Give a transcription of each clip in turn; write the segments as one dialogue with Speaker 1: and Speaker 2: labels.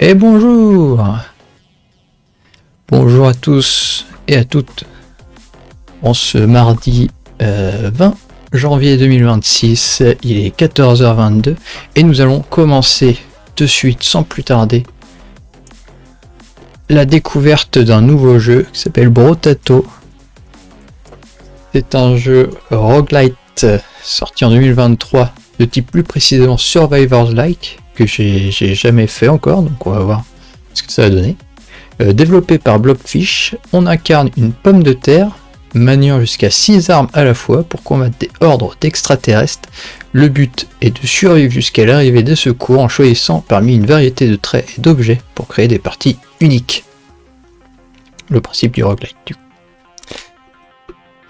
Speaker 1: Et bonjour! Bonjour à tous et à toutes. En ce mardi 20 janvier 2026, il est 14h22 et nous allons commencer de suite sans plus tarder la découverte d'un nouveau jeu qui s'appelle Brotato. C'est un jeu roguelite sorti en 2023 de type plus précisément Survivors-like que j'ai jamais fait encore, donc on va voir ce que ça va donner. Développé par Blobfish, on incarne une pomme de terre maniant jusqu'à 6 armes à la fois pour combattre des ordres d'extraterrestres. Le but est de survivre jusqu'à l'arrivée des secours en choisissant parmi une variété de traits et d'objets pour créer des parties uniques. Le principe du roguelite du coup.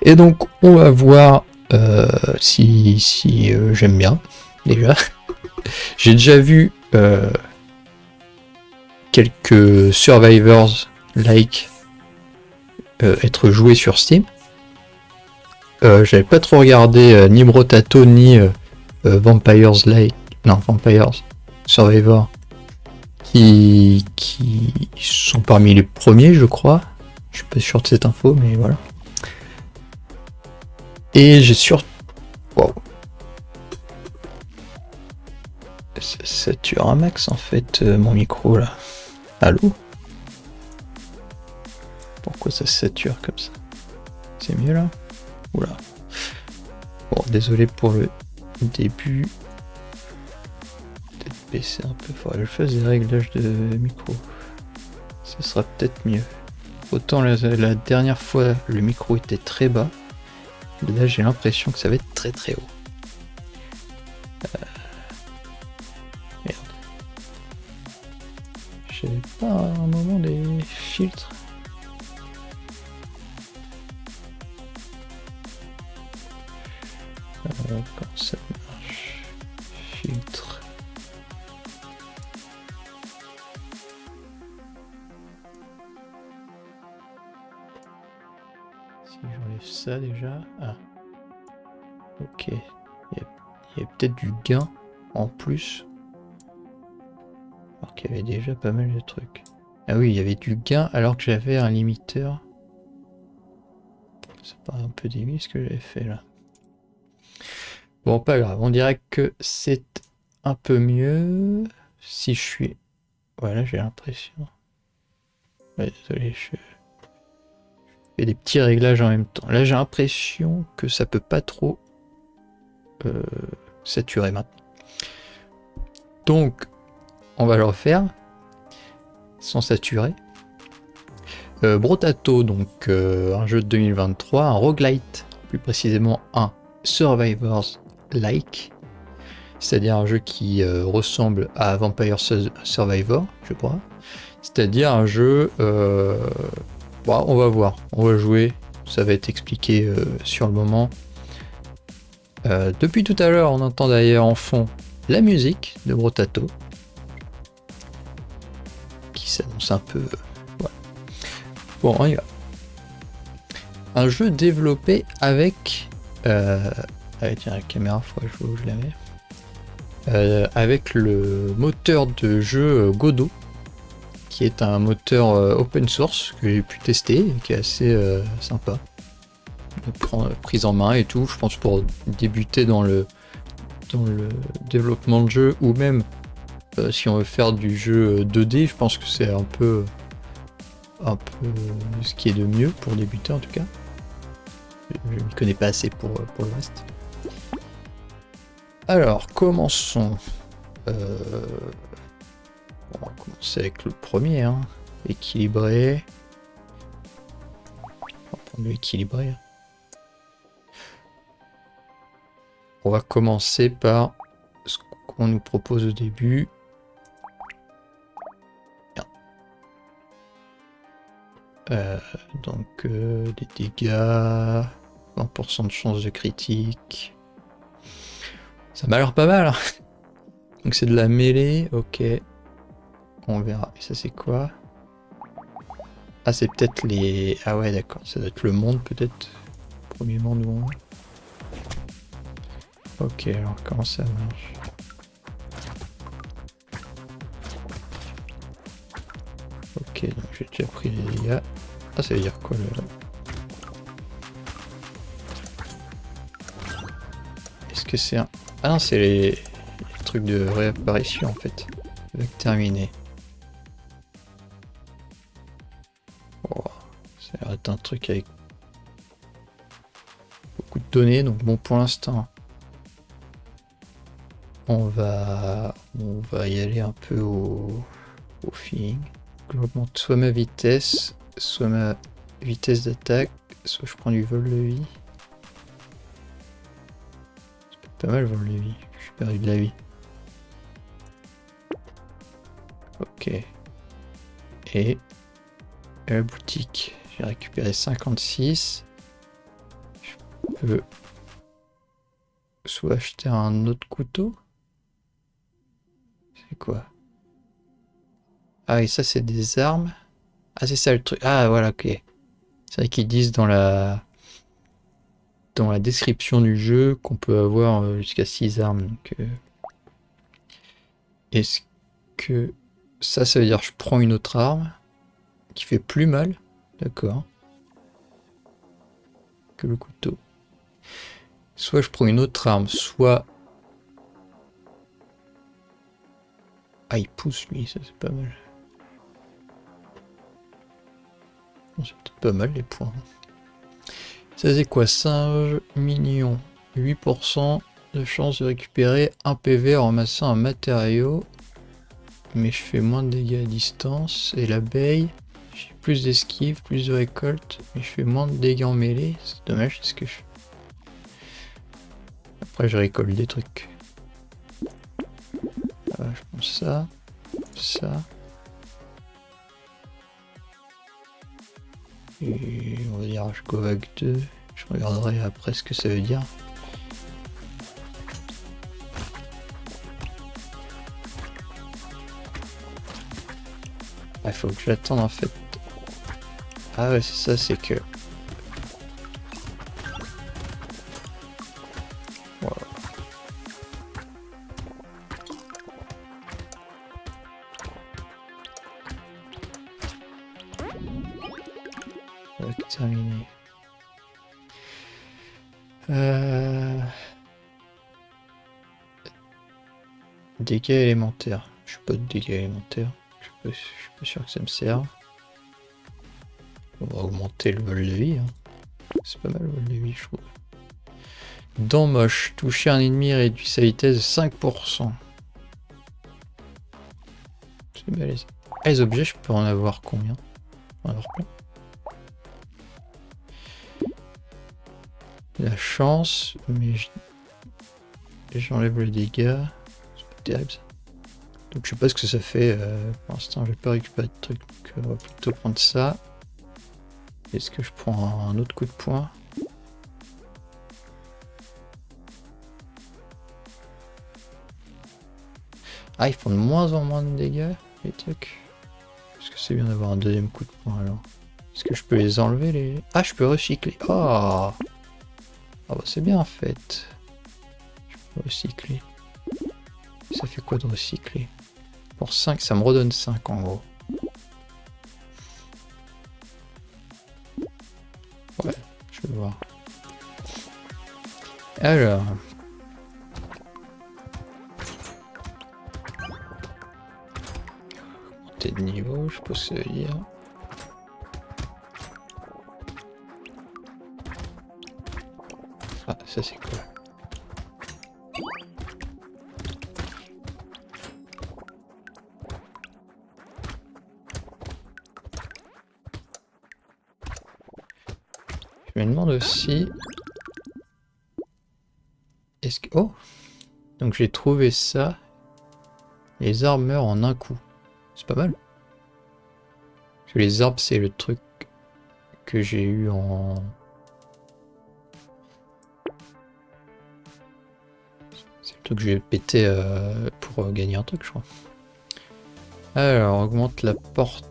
Speaker 1: Et donc on va voir si j'aime bien déjà. J'ai déjà vu quelques Survivors-like être joués sur Steam. J'avais pas trop regardé ni Brotato ni Vampires-like. Non, Vampires Survivor qui sont parmi les premiers, je crois. Je suis pas sûr de cette info, mais voilà. Et j'ai sur... Wow. Ça sature un max en fait mon micro là. Allô? Pourquoi ça sature comme ça? C'est mieux là? Oula. Bon, désolé pour le début. Peut-être baisser un peu. Faudrait que je fasse des réglages de micro. Ce sera peut-être mieux. Autant la dernière fois le micro était très bas. Là j'ai l'impression que ça va être très très haut. Merde. J'avais pas un moment des filtres. Comment ça marche? Filtre. Si j'enlève ça déjà. Ah. Ok. Il y a peut-être du gain en plus. Alors qu'il y avait déjà pas mal de trucs. Ah oui, il y avait du gain alors que j'avais un limiteur. Ça paraît un peu débile ce que j'avais fait là. Bon, pas grave, on dirait que c'est un peu mieux si je suis... Voilà, j'ai l'impression. Ouais, désolé, je fais des petits réglages en même temps. Là, j'ai l'impression que ça peut pas trop saturer maintenant. Donc, on va le refaire sans saturer. Brotato, donc un jeu de 2023, un roguelite, plus précisément un Survivors-like, c'est-à-dire un jeu qui ressemble à Vampire Survivor, je crois. C'est-à-dire un jeu... Bon, on va voir, on va jouer, ça va être expliqué sur le moment. Depuis tout à l'heure, on entend d'ailleurs en fond la musique de Brotato, qui s'annonce un peu... Voilà. Bon, on y va. Un jeu développé avec... Allez, tiens, la caméra, faudrait que je vois où je la mets. Avec le moteur de jeu Godot, qui est un moteur open source que j'ai pu tester et qui est assez sympa. Prise en main et tout, je pense pour débuter dans le développement de jeu, ou même si on veut faire du jeu 2D, je pense que c'est un peu ce qui est de mieux pour débuter en tout cas. Je ne connais pas assez pour le reste. Alors, commençons. On va commencer avec le premier, hein. Équilibré. On va prendre le équilibré. On va commencer par ce qu'on nous propose au début. Donc des dégâts, 20% de chance de critique. Ça m'a l'air pas mal. Hein. Donc c'est de la mêlée, ok. On verra. Et ça c'est quoi? Ah c'est peut-être les... Ah ouais d'accord, ça doit être le monde peut-être. Premier monde où on est. Ok, alors comment ça marche? Ok, donc j'ai déjà pris les dégâts. Ah, ça veut dire quoi là? Est-ce que c'est un... Ah non, c'est les trucs de réapparition en fait. Avec terminé. Oh, ça a l'air d'être un truc avec beaucoup de données, donc bon pour l'instant. On va y aller un peu au feeling. J'augmente soit ma vitesse, soit ma vitesse d'attaque, soit je prends du vol de vie. C'est pas mal vol de vie, je suis perdu de la vie. Ok. Et la boutique, j'ai récupéré 56. Je peux soit acheter un autre couteau. C'est quoi? Ah oui, ça c'est des armes. Ah c'est ça le truc. Ah voilà, ok. C'est vrai qu'ils disent dans la description du jeu qu'on peut avoir jusqu'à 6 armes. Donc, est-ce que ça veut dire que je prends une autre arme qui fait plus mal, d'accord, que le couteau. Soit je prends une autre arme, soit... Ah, il pousse lui, ça c'est pas mal. Bon, c'est peut-être pas mal les points. Ça c'est quoi? Singe mignon. 8% de chance de récupérer un PV en ramassant un matériau. Mais je fais moins de dégâts à distance. Et l'abeille, j'ai plus d'esquive, plus de récolte. Mais je fais moins de dégâts en mêlée. C'est dommage, c'est ce que je fais. Après je récolte des trucs. Voilà, je prends ça. Ça. Et on va dire je go vague 2. Je regarderai après ce que ça veut dire. Il faut que j'attende en fait. Ah ouais, c'est ça, c'est que... Voilà. Terminé. Dégâts élémentaires. Je suis pas de dégâts élémentaires. Je suis pas sûr que ça me serve. On va augmenter le vol de vie. Hein. C'est pas mal le vol de vie, je trouve. Dents moches. Toucher un ennemi réduit sa vitesse de 5%. C'est balèze. Ah, les objets, je peux en avoir combien? En avoir plein. La chance, mais j'enlève le dégât. C'est pas terrible ça. Donc je sais pas ce que ça fait. Pour l'instant, j'ai pas récupéré de trucs. Donc on va plutôt prendre ça. Est-ce que je prends un autre coup de poing? Ah, ils font de moins en moins de dégâts, les trucs. Est-ce que c'est bien d'avoir un deuxième coup de poing alors? Est-ce que je peux les enlever les... Ah, je peux recycler. Oh, ah bah c'est bien en fait. Je peux recycler. Ça fait quoi de recycler? Pour 5, ça me redonne 5 en gros. Ouais, je vais voir. Alors... Monter de niveau, je sais pas ce que ça veut dire. Ah, ça c'est quoi? Je me demande aussi... Est-ce que... Oh! Donc j'ai trouvé ça. Les arbres meurent en un coup. C'est pas mal. Parce que les arbres, c'est le truc que j'ai eu en... C'est le truc que j'ai pété pour gagner un truc, je crois. Alors, augmente la portée.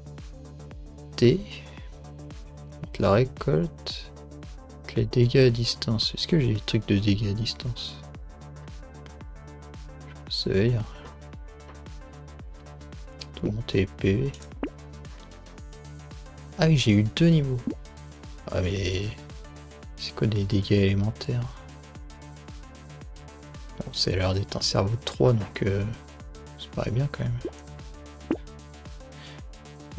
Speaker 1: Augmente la récolte. Les dégâts à distance. Est-ce que j'ai des trucs de dégâts à distance? Je sais pas. Augmenter les PV. Ah oui, j'ai eu 2 niveaux. Ah mais... C'est quoi des dégâts élémentaires? Bon, ça a l'air d'être un cerveau de 3, donc ça paraît bien quand même.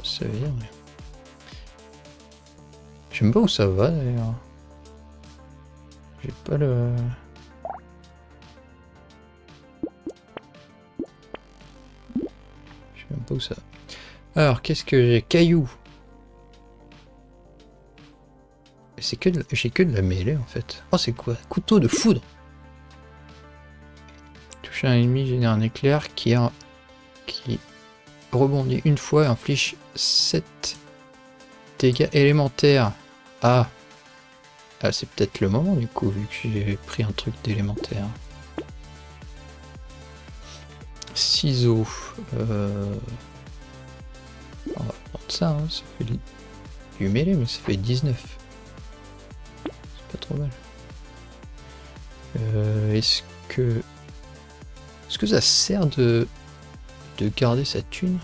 Speaker 1: Ça veut dire, mais... Je sais même pas où ça va d'ailleurs. J'ai pas le... Je sais même pas où ça va. Alors, qu'est-ce que j'ai? Caillou. C'est que de... J'ai que de la mêlée en fait. Oh, c'est quoi? Couteau de foudre. Toucher un ennemi génère un éclair qui rebondit une fois et inflige 7 dégâts élémentaires. Ah, c'est peut-être le moment du coup, vu que j'ai pris un truc d'élémentaire. Ciseaux. On va prendre ça, hein. Ça fait du mêlée, mais ça fait 19. C'est pas trop mal. Est-ce que ça sert de garder sa thune?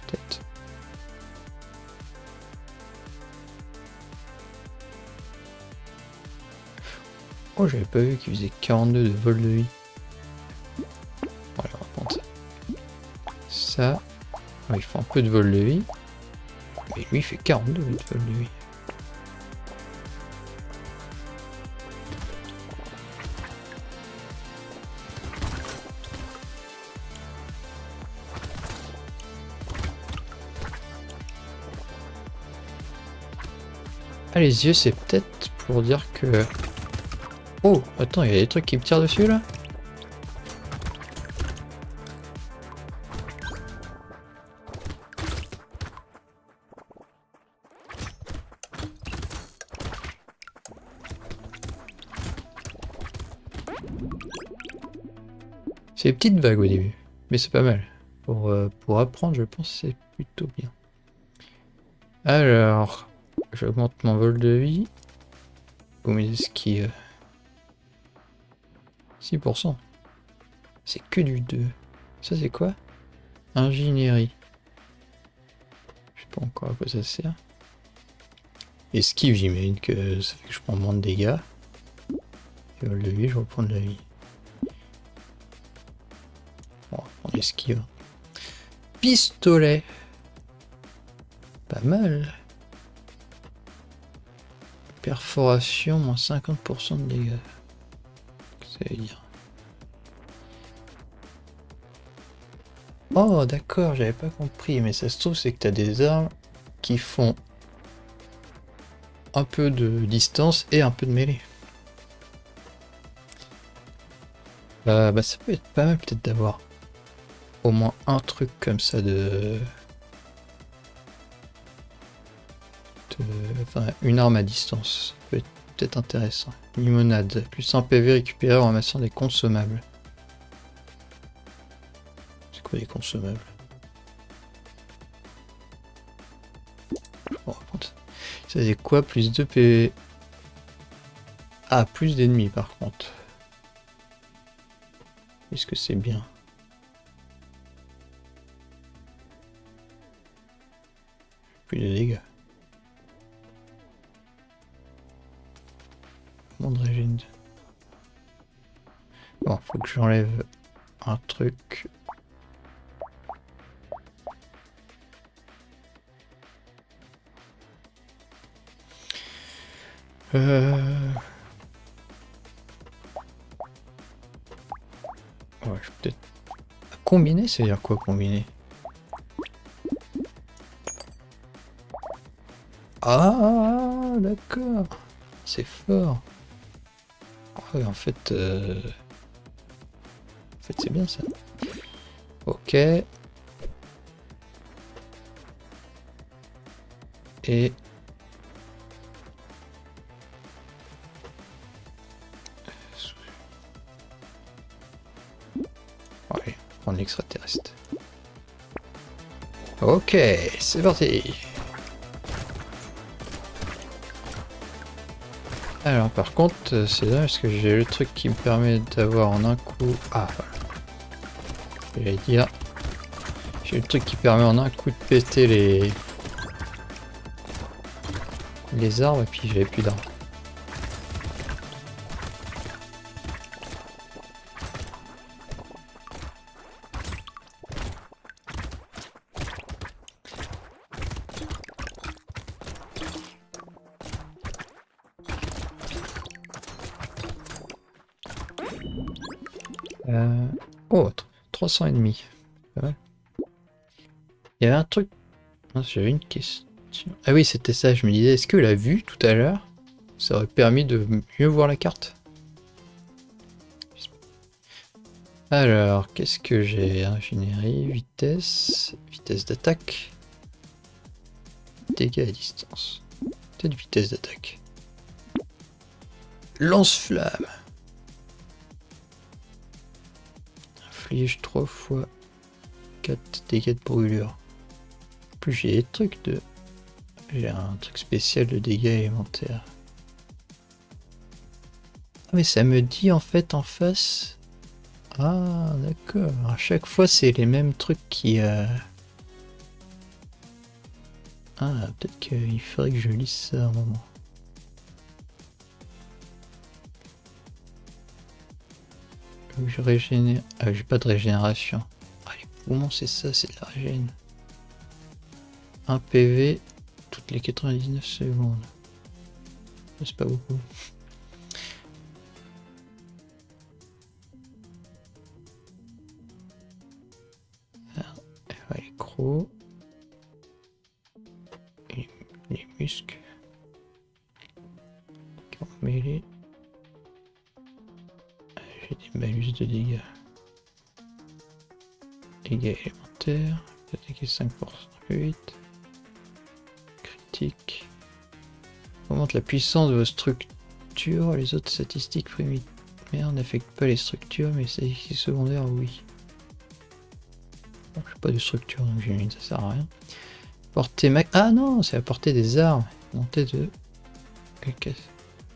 Speaker 1: Peut-être. Oh, j'avais pas vu qu'il faisait 42 de vol de vie. Voilà, on va prendre ça. Ça. Oh, il fait un peu de vol de vie. Mais lui, il fait 42 de vol de vie. Ah, les yeux, c'est peut-être pour dire que... Oh, attends, il y a des trucs qui me tirent dessus, là? C'est des petites vagues au début, mais c'est pas mal. Pour apprendre, je pense que c'est plutôt bien. Alors... J'augmente mon vol de vie. Ou mes esquives. 6%. C'est que du 2. Ça c'est quoi? Ingénierie. Je sais pas encore à quoi ça sert. Esquive, j'imagine que ça fait que je prends moins de dégâts. Et vol de vie, je reprends de la vie. Bon, on va prendre esquive. Pistolet. Pas mal. Perforation, moins 50% de dégâts. Qu'est-ce que ça veut dire? Oh, d'accord, j'avais pas compris, mais ça se trouve, c'est que t'as des armes qui font un peu de distance et un peu de mêlée. Bah, ça peut être pas mal, peut-être, d'avoir au moins un truc comme ça enfin, une arme à distance. Ça peut être peut-être intéressant. Limonade. Plus un PV récupéré en ramassant des consommables. C'est quoi les consommables? Bon, ça c'est quoi? Plus 2 PV. Ah, plus d'ennemis par contre. Est-ce que c'est bien? Plus de dégâts. Monde régène. Bon, faut que j'enlève un truc. Ouais, je peux peut-être... Combiner, ça veut dire quoi, combiner? Ah, d'accord. C'est fort. Ouais, en fait c'est bien ça. Ok. Et... Allez, prendre l'extraterrestre. Ok, c'est parti. Alors par contre, c'est là parce que j'ai le truc qui me permet d'avoir en un coup... Ah, voilà. J'allais dire... J'ai le truc qui permet en un coup de péter les arbres et puis j'avais plus d'arbres. Oh, 300 ennemis. Pas mal. Il y avait un truc. Non, j'avais une question. Ah oui, c'était ça. Je me disais, est-ce que la vue tout à l'heure, ça aurait permis de mieux voir la carte? Alors, qu'est-ce que j'ai? Ingénierie, vitesse d'attaque, dégâts à distance. Peut-être vitesse d'attaque. Lance-flamme. Inflige 3 fois 4 dégâts de brûlure. En plus, j'ai des trucs de... J'ai un truc spécial de dégâts élémentaires. Ah, mais ça me dit en fait en face... Ah, d'accord. À chaque fois, c'est les mêmes trucs qui... Ah, peut-être qu'il faudrait que je lise ça un moment. Je régénère... Ah, j'ai pas de régénération. Ah, les poumons, c'est ça, c'est de la régène. 1 PV toutes les 99 secondes. C'est pas beaucoup. Ouais, les crocs. Les muscles. Mêlés. J'ai des malus de dégâts. Dégâts élémentaires. Attaquer 5% plus vite. Critique. Augmente la puissance de vos structures. Les autres statistiques primaires n'affectent pas les structures, mais les statistiques secondaires, oui. Bon, je n'ai pas de structure, donc j'imagine que ça sert à rien. Portée max. Ah non, c'est la portée des armes. Montée de...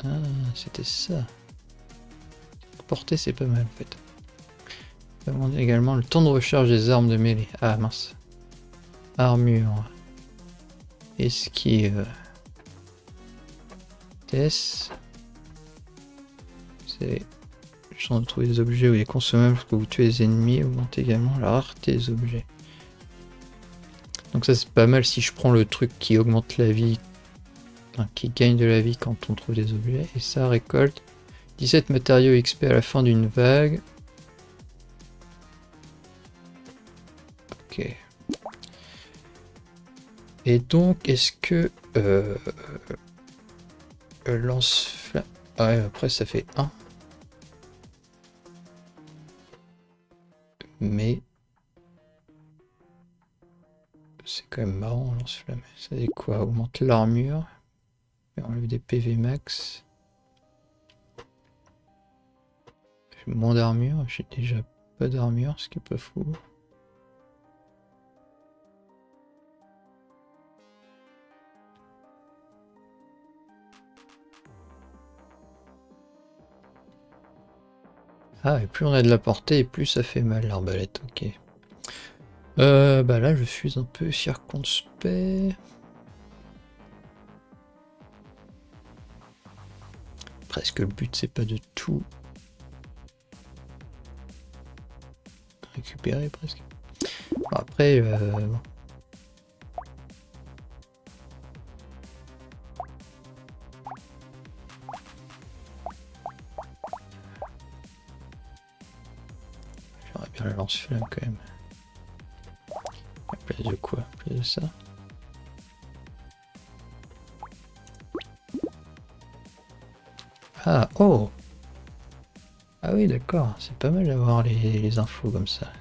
Speaker 1: Ah, c'était ça. Portée, c'est pas mal en fait. On demande également le temps de recharge des armes de mêlée. Ah mince. Armure. Esquive. Vitesse. C'est le chance de trouver des objets ou des consommables lorsque vous tuez les ennemis. Augmente également la rareté des objets. Donc ça c'est pas mal si je prends le truc qui augmente la vie. Enfin, qui gagne de la vie quand on trouve des objets. Et ça récolte 17 matériaux XP à la fin d'une vague. Ok. Et donc, est-ce que... lance-flamme... Ouais, après ça fait 1. Mais... C'est quand même marrant, lance-flamme. Ça dit quoi? Augmente l'armure. Et enlève des PV max. J'ai moins d'armure. J'ai déjà pas d'armure, ce qui est pas fou. Ah, et plus on a de la portée, et plus ça fait mal l'arbalète, ok. Bah là, je suis un peu circonspect. Presque le but, c'est pas de tout récupérer, presque. Bon, après, bon. J'aurais bien la lance-flamme quand même. À place de quoi? À place de ça? Ah, oh! Ah oui, d'accord, c'est pas mal d'avoir les infos comme ça.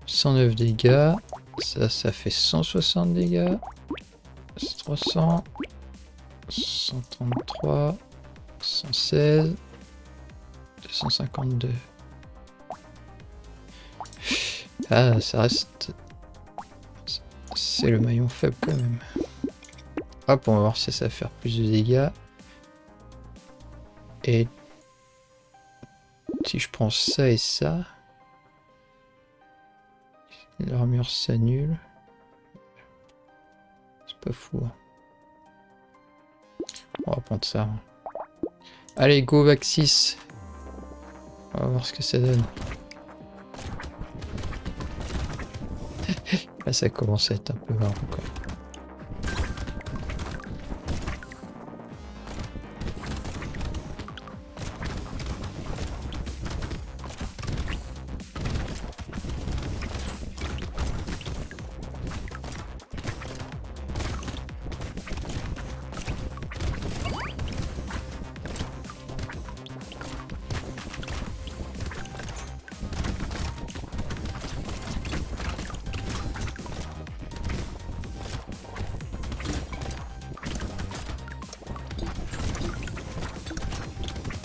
Speaker 1: 109 dégâts, ça fait 160 dégâts, 300, 133, 116, 252. Ah, ça reste... C'est le maillon faible quand même. Hop, on va voir si ça va faire plus de dégâts. Et si je prends ça et ça... L'armure s'annule. C'est pas fou. Hein. On va prendre ça. Allez, go Vaxis. On va voir ce que ça donne. Là, ça commence à être un peu marrant quand même.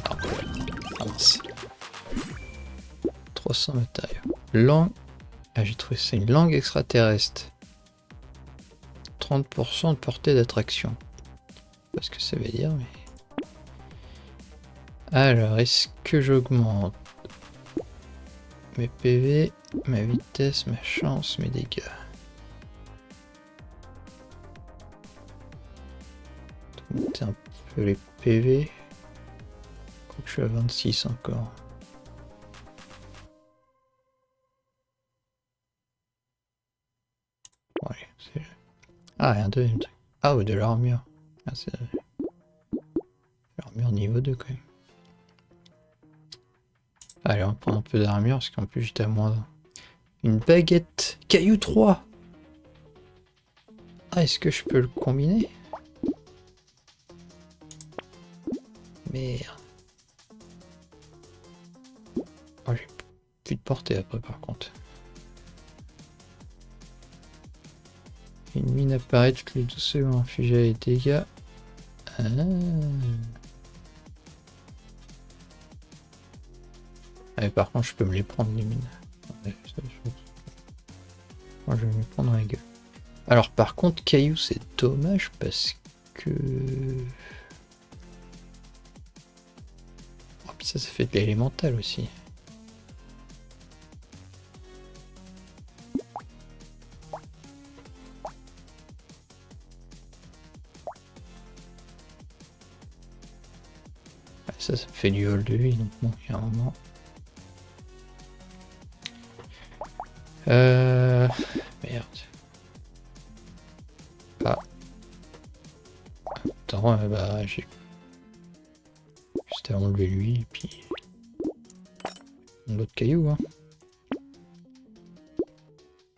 Speaker 1: Ah, mince. 300 matériaux. Langue. Ah, j'ai trouvé ça une langue extraterrestre. 30% de portée d'attraction. Pas ce que ça veut dire, mais. Alors, est-ce que j'augmente mes PV, ma vitesse, ma chance, mes dégâts? Monter un peu les PV. Faut que je suis à 26 encore. Bon, allez, c'est... Ah, un deuxième truc. Ah, ou de l'armure. Ah, c'est... L'armure niveau 2 quand même. Allez, on va prendre un peu d'armure parce qu'en plus j'étais à moins 1. Une baguette. Caillou 3. Ah, est-ce que je peux le combiner? Merde. Oh, j'ai plus de portée après par contre. Une mine apparaît toutes les 12 secondes, infligée des dégâts. Ah. Ah, mais par contre, je peux me les prendre, les mines. Ouais, moi, je vais me les prendre dans la gueule. Alors, par contre, caillou, c'est dommage parce que... Oh, puis ça fait de l'élémental aussi. Ça me fait du vol de vie, donc bon, il y a un moment. Merde. Ah. Attends, bah j'ai juste à enlever lui et puis l'autre caillou. Hein.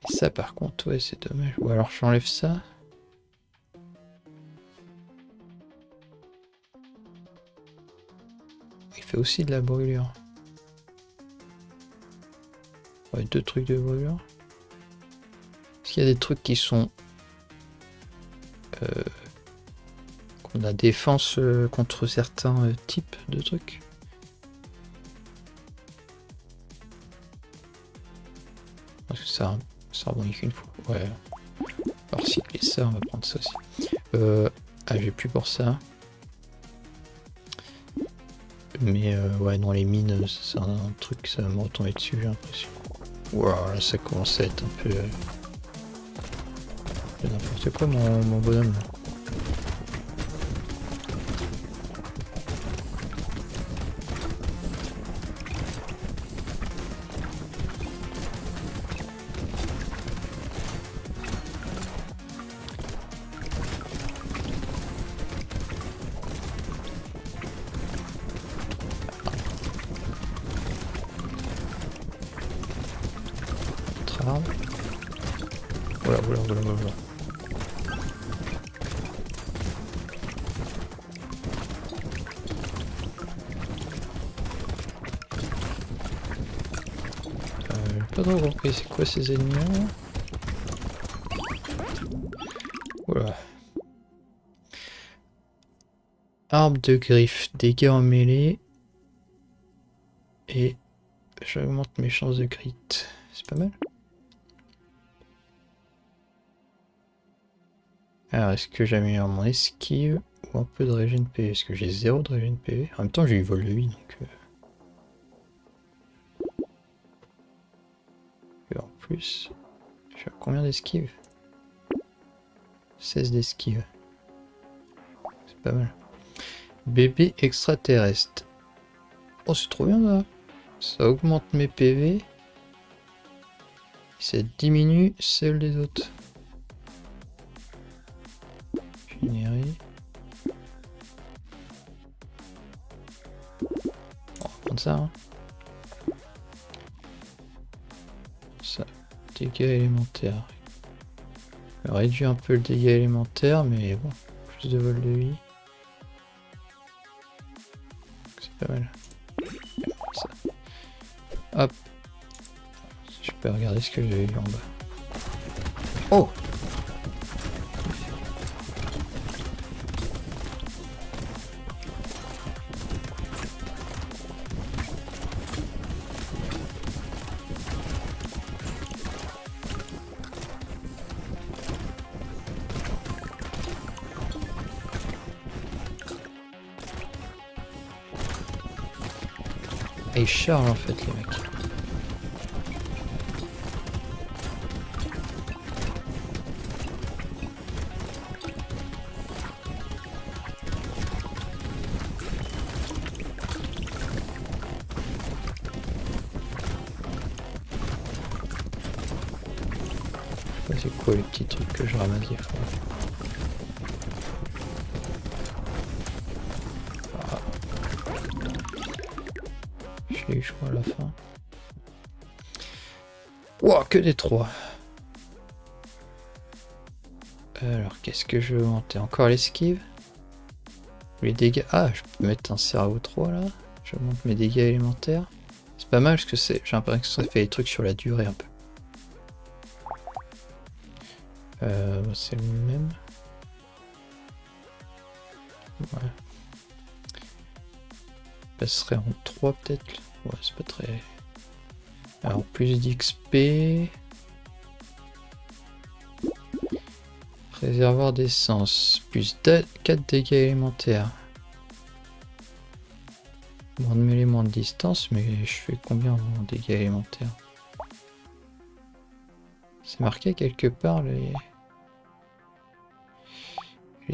Speaker 1: Et ça par contre, ouais, c'est dommage. Ou alors j'enlève ça. Il fait aussi de la brûlure. Ouais, 2 trucs de brûlure. Est-ce qu'il y a des trucs qui sont... qu'on a défense contre certains types de trucs? Parce que ça rebondit qu'une fois. Ouais. Alors recycler ça, on va prendre ça aussi. Ah, j'ai plus pour ça. Mais ouais, dans les mines, c'est un truc, ça va me retomber dessus, j'ai l'impression. Wow, là, ça commence à être un peu... n'importe quoi, mon bonhomme. Là. Voilà. Pas trop compris, c'est quoi ces ennemis là? Voilà. Arbre de griffe, dégâts en mêlée. Et j'augmente mes chances de crit. C'est pas mal. Alors, est-ce que j'améliore mon esquive ou un peu de régène PV? Est-ce que j'ai 0 de régène PV? En même temps, j'ai eu vol de vie, donc... Et en plus... à combien d'esquive? 16 d'esquive. C'est pas mal. Bébé extraterrestre. Oh, c'est trop bien ça. Ça augmente mes PV. Ça diminue celle des autres. Générer. On va prendre ça. Hein. Ça. Dégâts élémentaires. Je réduis un peu le dégât élémentaire, mais bon. Plus de vol de vie. C'est pas mal. Ça. Hop. Je peux regarder ce que j'ai eu en bas. Oh! Et ils chargent en fait les mecs. C'est quoi les petits trucs que je ramasse des fois? Ah. Je crois à la fin. Ouah, que des 3. Alors, qu'est-ce que je veux augmenter? Encore l'esquive? Les dégâts. Ah, je peux mettre un cerveau 3 là. J'augmente mes dégâts élémentaires. C'est pas mal parce que c'est. J'ai l'impression que ça fait des trucs sur la durée un peu. C'est le même. Ouais. Ça serait en 3 peut-être. Ouais, c'est pas très. Alors, plus d'XP. Réservoir d'essence. Plus 4 dégâts élémentaires. Moins de mêlée, moins de distance, mais je fais combien en dégâts élémentaires? C'est marqué quelque part les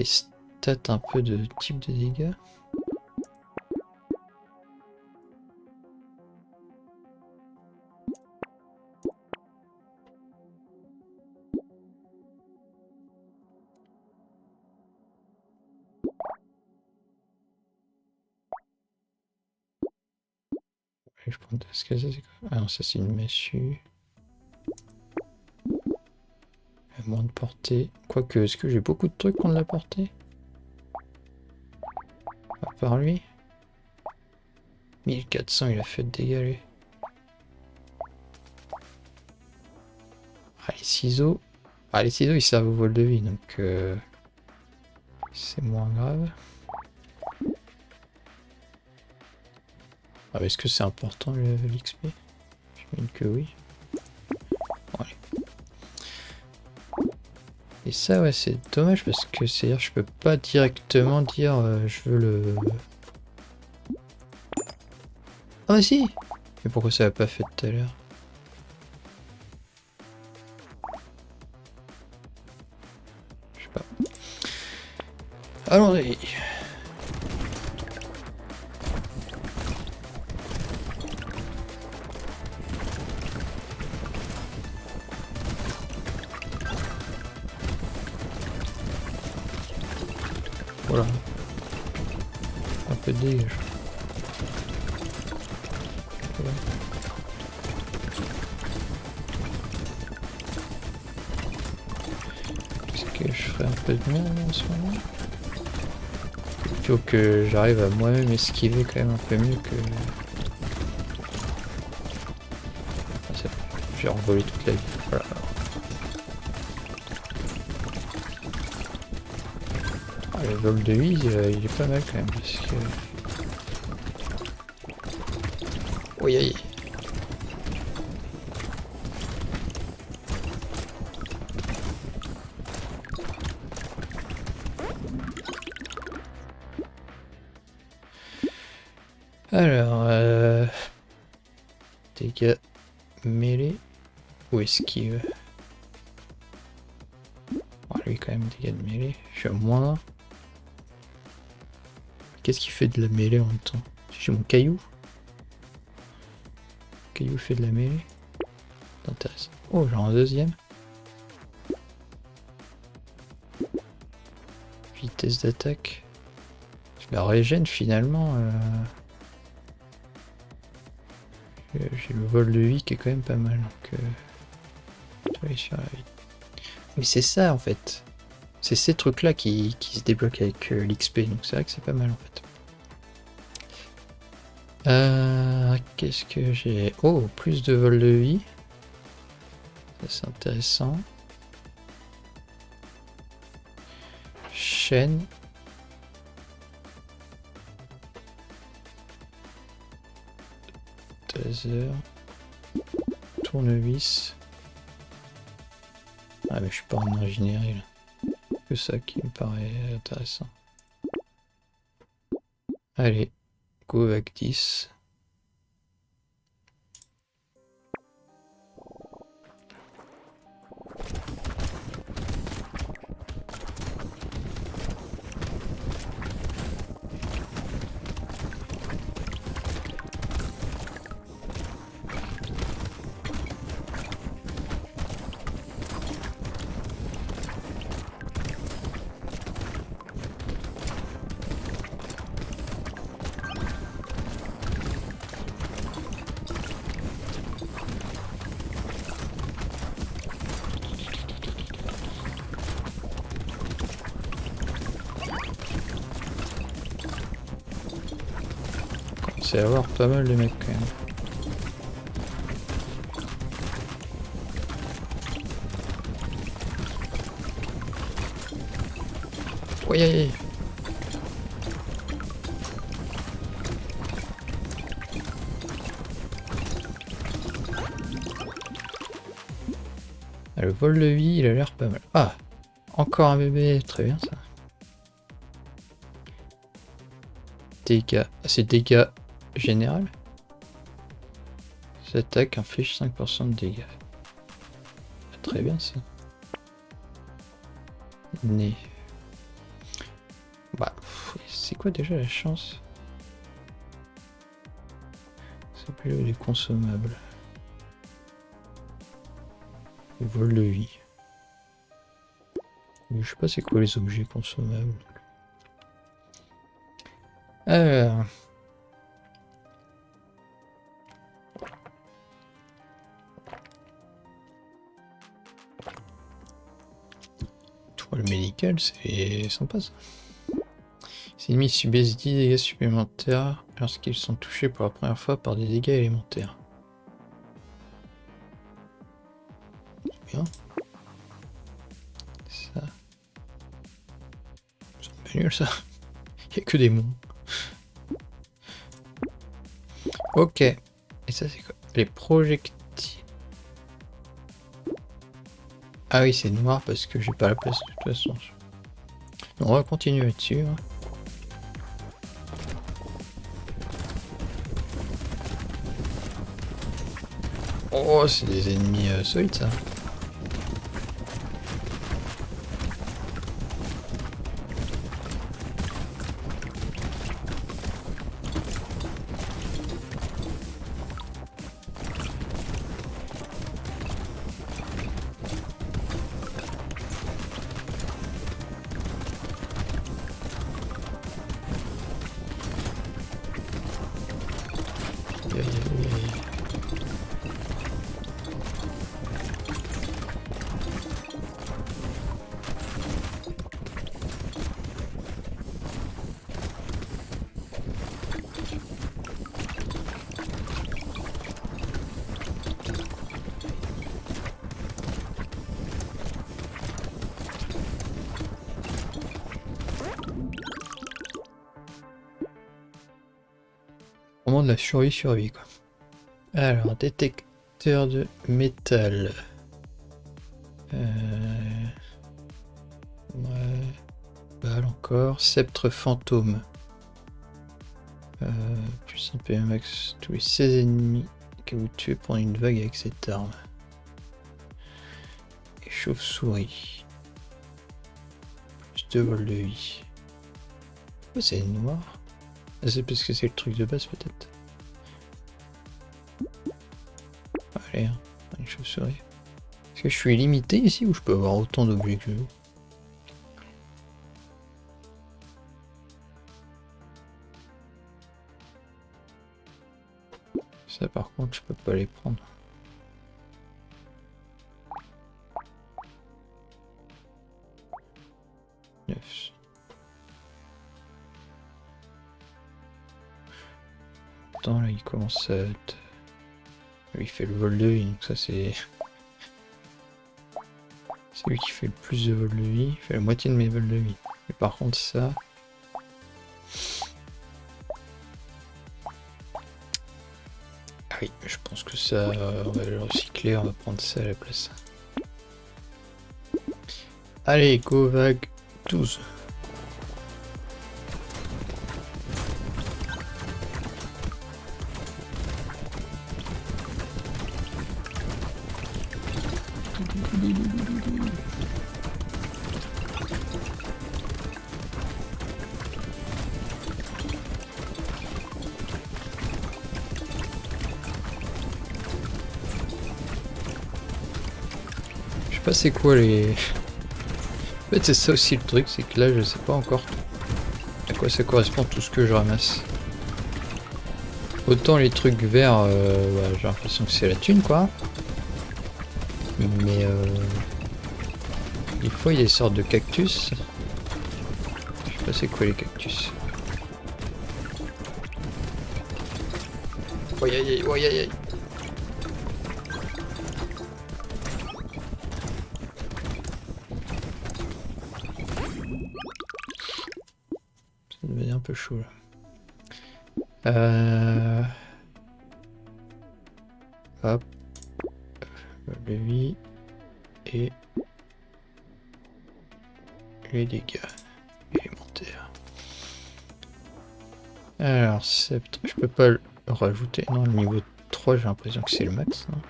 Speaker 1: stats un peu de type de dégâts. Je prends ce que c'est quoi? Ah non, ça c'est une massue. Moins de portée. Quoique, est-ce que j'ai beaucoup de trucs contre la portée? À part lui. 1400, il a fait de dégâts lui. Ah, les ciseaux. Ah, les ciseaux ils servent au vol de vie donc c'est moins grave. Ah, est-ce que c'est important l'XP? J'imagine que oui. Bon, allez. Et ça, ouais, c'est dommage parce que c'est-à-dire je peux pas directement dire je veux le. Ah, mais si! Mais pourquoi ça l'a pas fait tout à l'heure? Je sais pas. Allons-y! Voilà. Un peu de dégâts. Voilà. Est-ce que je ferais un peu de merde en ce moment? Il faut que j'arrive à moi-même esquiver quand même un peu mieux que... Ah, j'ai envolé toute la vie. Voilà. Ah, le vol de vie, il est pas mal quand même parce que... Oui, aïe. Alors, dégâts mêlés ou esquive. lui quand même dégâts de mêlée. Je suis à moins. Qu'est-ce qui fait de la mêlée en même temps? J'ai mon caillou. Le caillou fait de la mêlée. C'est intéressant. Oh, genre un deuxième. Vitesse d'attaque. Je la régène finalement. J'ai le vol de vie qui est quand même pas mal. Donc, mais c'est ça en fait. C'est ces trucs là qui se débloquent avec l'XP. Donc c'est vrai que c'est pas mal en fait. Qu'est-ce que j'ai? Oh, plus de vol de vie. Ça c'est intéressant. Chaîne. Taser. Tournevis. Ah mais je suis pas en ingénierie là. Que ça qui me paraît intéressant. Allez, go avec 10. C'est à avoir pas mal de mecs quand même. Oui. Le vol de vie, il a l'air pas mal. Ah, encore un bébé, très bien ça. Dégâts, c'est dégâts général. Cette attaque inflige 5% de dégâts. Très bien ça. Nez. Bah, c'est quoi déjà la chance? C'est plus des consommables. Vol de vie. Je sais pas c'est quoi les objets consommables. Alors. Toile médicale, c'est sympa ça. Ces ennemis subissent 10 dégâts supplémentaires lorsqu'ils sont touchés pour la première fois par des dégâts élémentaires. Bien. Ça. C'est pas nul ça. Il n'y a que des mots. Ok. Et ça c'est quoi? Les projectiles. Ah oui, c'est noir parce que j'ai pas la place de toute façon. On va continuer là-dessus. Hein. Oh, c'est des ennemis solides ça. Vraiment de la survie quoi. Alors, détecteur de métal. Ouais. Balle encore. Sceptre fantôme. Plus un PM max tous les 16 ennemis que vous tuez pendant une vague avec cette arme. Et chauve-souris. de vol de vie. Oh, c'est noir. Ah, c'est parce que c'est le truc de base peut-être. Allez, hein, une chauve-souris. Est-ce que je suis limité ici ou je peux avoir autant d'objets que je veux? Ça par contre je peux pas les prendre. Attends, là il commence à être... Lui il fait le vol de vie, donc ça c'est... C'est lui qui fait le plus de vol de vie, il fait la moitié de mes vols de vie. Mais par contre ça... Ah oui, je pense que ça, on va le recycler, on va prendre ça à la place. Allez, go vague 12. Je sais pas c'est quoi les... En fait c'est ça aussi le truc, c'est que là je sais pas encore à quoi ça correspond tout ce que je ramasse. Autant les trucs verts, bah, j'ai l'impression que c'est la thune quoi. Mais des fois il y a des sortes de cactus. Je sais pas c'est quoi les cactus. Aïe aïe aïe aïe aïe aïe. Ça devient un peu chaud là. Hop. Le vie et les dégâts élémentaires. Alors, sceptre, je peux pas le rajouter. Non, le niveau 3, j'ai l'impression que c'est le max. Non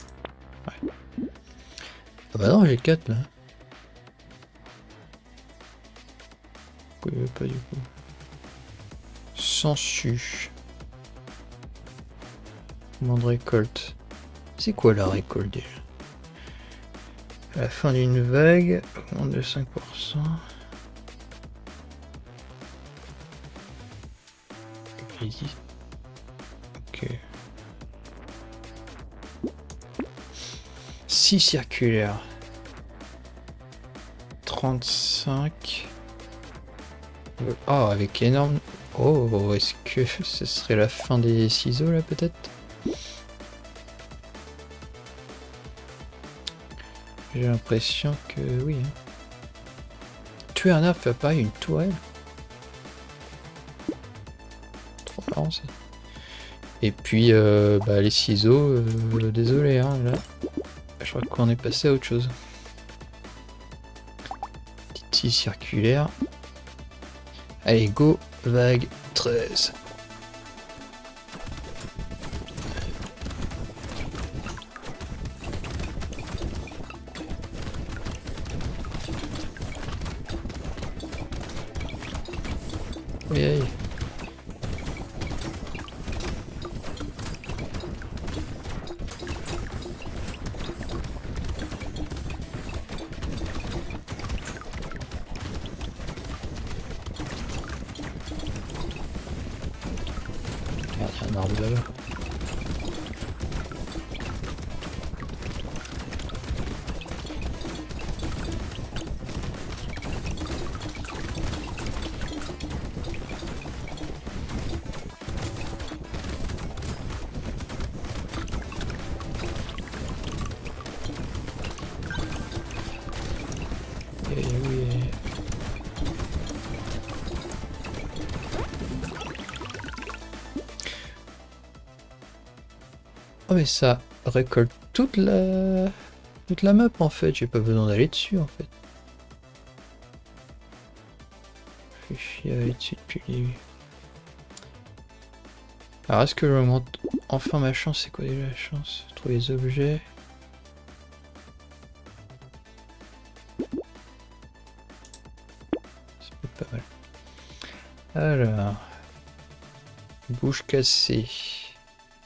Speaker 1: ouais. Ah bah non, j'ai 4 là. Pas du coup. Sensu. Commande de récolte. C'est quoi la récolte déjà? À la fin d'une vague, augmente de 5%. Ok. 6 circulaires. 35. Oh, avec énorme... Oh, est-ce que ce serait la fin des ciseaux là peut-être? J'ai l'impression que oui. Hein. Tuer un arbre fait apparaître une tourelle. Trop marrant ça. Et puis bah, les ciseaux, désolé hein, là. Je crois qu'on est passé à autre chose. Petite scie circulaire. Allez, go, vague 13. Oui, aïe. Il y a un arbre là-bas. Oui. Oh mais ça récolte toute la map en fait, j'ai pas besoin d'aller dessus en fait. Je fais chier à aller dessus depuis le début. Alors est-ce que j'augmente enfin ma chance? C'est quoi déjà la chance? Trouver les objets. C'est Alors, bouche cassée.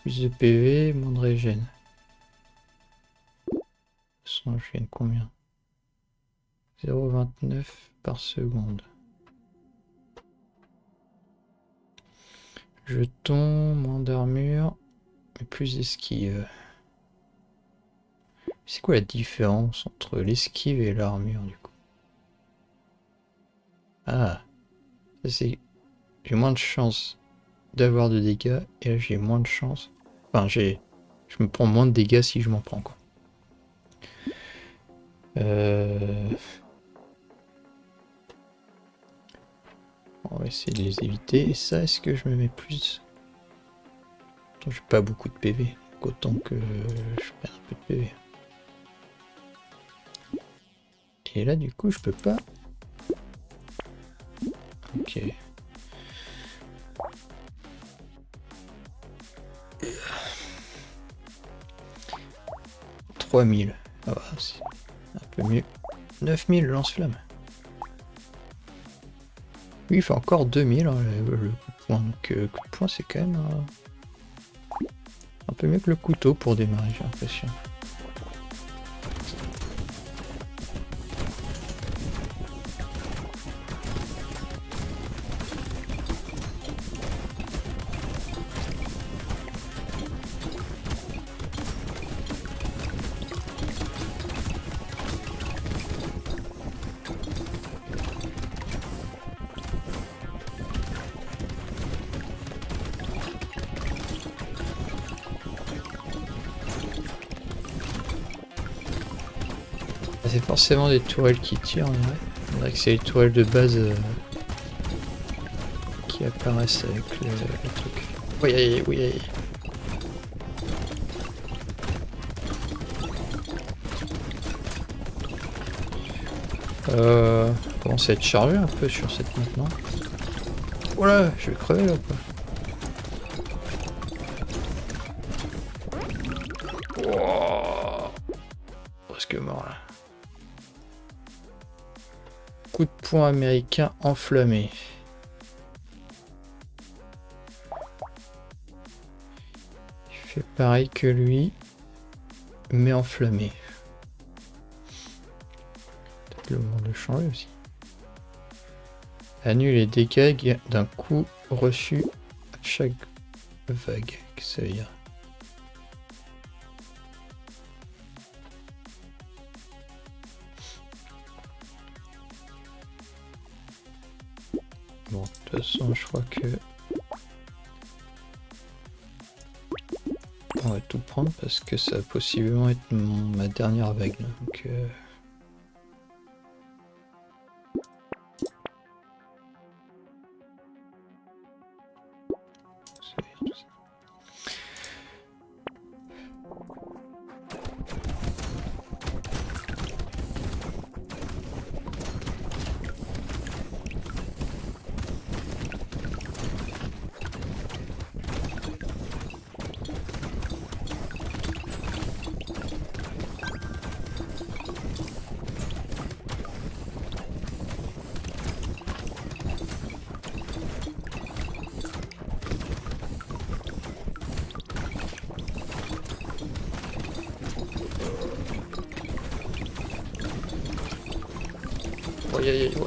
Speaker 1: Plus de PV, moins de régène. Je gagne combien? 0,29 par seconde. Jeton, moins d'armure, mais plus d'esquive. C'est quoi la différence entre l'esquive et l'armure du coup? Ah, ça c'est... J'ai moins de chance d'avoir de dégâts, et là j'ai moins de chance. Enfin, je me prends moins de dégâts si je m'en prends, quoi. On va essayer de les éviter. Et ça, est-ce que je me mets plus? J'ai pas beaucoup de PV, donc autant que je prenne un peu de PV. Et là, du coup, je peux pas. Ok. 3000. Ah bah, c'est un peu mieux. 9000 lance-flamme. Oui, il fait encore 2000 hein, le coup de poing. Donc, coup de poing, c'est quand même un peu mieux que le couteau pour démarrer, j'ai l'impression. C'est forcément des tourelles qui tirent, en vrai. On dirait que c'est les tourelles de base qui apparaissent avec le truc. Oui, oui. Commence à être chargé un peu sur cette maintenant. Voilà, je vais crever là quoi. Oh, presque mort là. Coup de poing américain enflammé. Il fait pareil que lui, mais enflammé. Peut-être le moment de changer aussi. Annule les dégâts d'un coup reçu à chaque vague. Qu'est-ce que ça veut dire? Bon, de toute façon, je crois que on va tout prendre parce que ça va possiblement être ma dernière vague. Là. Donc,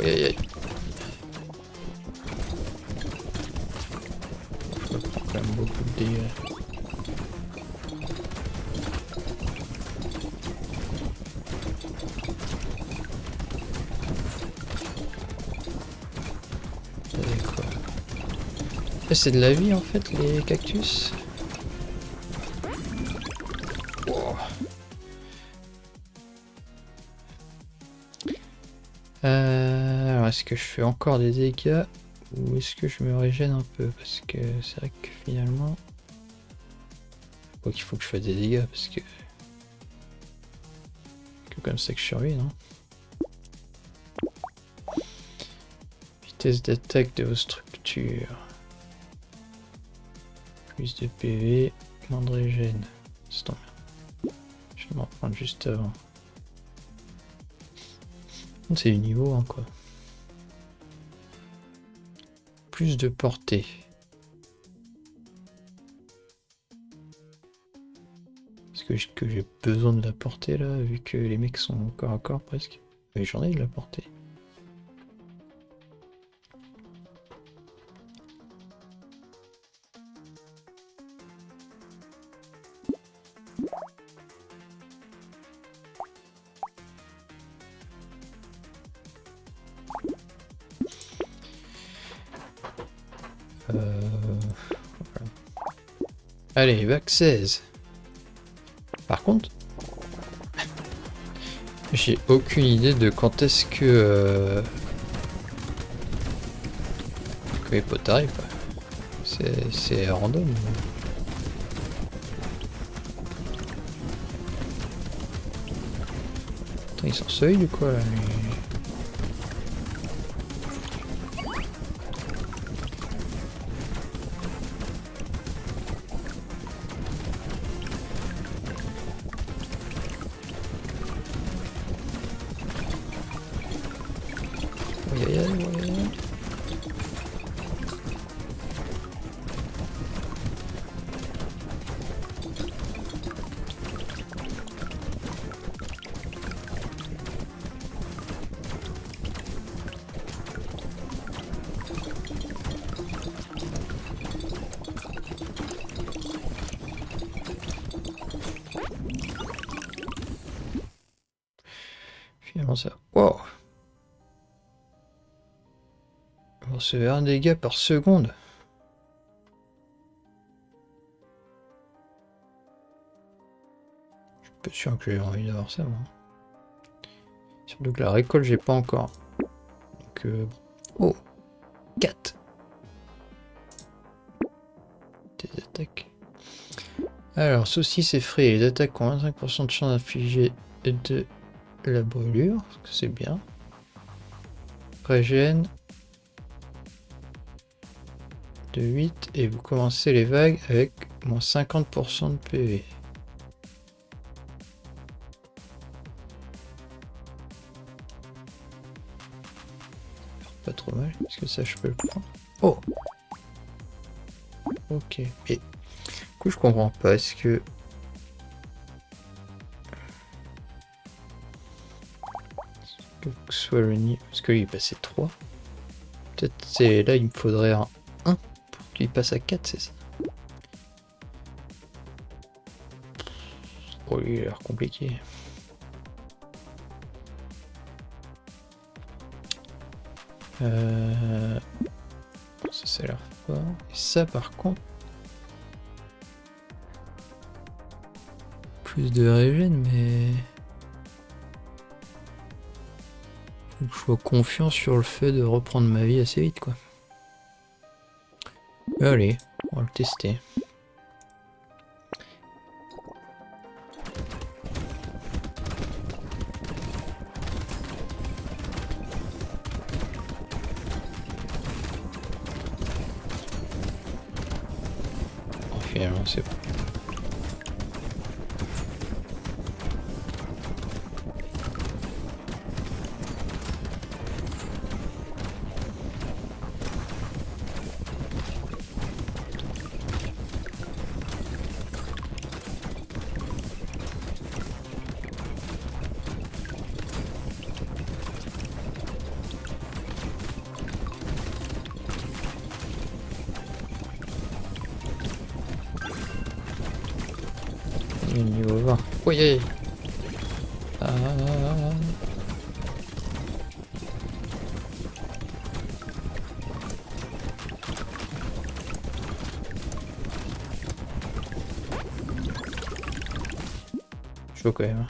Speaker 1: aïe. Je prends quand même beaucoup de dégâts. C'est de la vie en fait les cactus. Oh. Alors est-ce que je fais encore des dégâts ou est-ce que je me régène un peu? Parce que c'est vrai que finalement... il faut que je fasse des dégâts parce que... C'est comme ça que je survis, non? Vitesse d'attaque de vos structures. Plus de PV, moins de régène. C'est tant bien. Je vais m'en prendre juste avant. C'est du niveau, hein, quoi. plus de portée. Est-ce que j'ai besoin de la portée là, vu que les mecs sont corps à corps presque? Mais j'en ai de la portée. Voilà. Allez, bac 16. Par contre, j'ai aucune idée de quand est-ce que mes potes arrivent. C'est random. Attends, ils sont seuils du quoi là finalement ça. Wow! On recevait un dégât par seconde. Je suis pas sûr que j'ai envie d'avoir ça moi. Surtout que la récolte j'ai pas encore. Donc oh! 4 des attaques. Alors, saucisse et frais, les attaques ont 25% de chance d'infliger de la brûlure, c'est bien. Régène de 8 et vous commencez les vagues avec moins 50% de PV. Pas trop mal, est-ce que ça je peux le prendre? Oh! Ok, mais du coup je comprends pas, est-ce que... soit le niveau... Parce qu'il est passé 3. Peut-être c'est là il me faudrait un 1 pour qu'il passe à 4, c'est ça? Oh, il a l'air compliqué. Ça a l'air fort. Et ça par contre... Plus de régène, mais... Faut que je sois confiant sur le fait de reprendre ma vie assez vite, quoi. Allez, on va le tester. Oh, finalement, c'est bon. Niveau 20. Oui. Ah. Chaud quand même.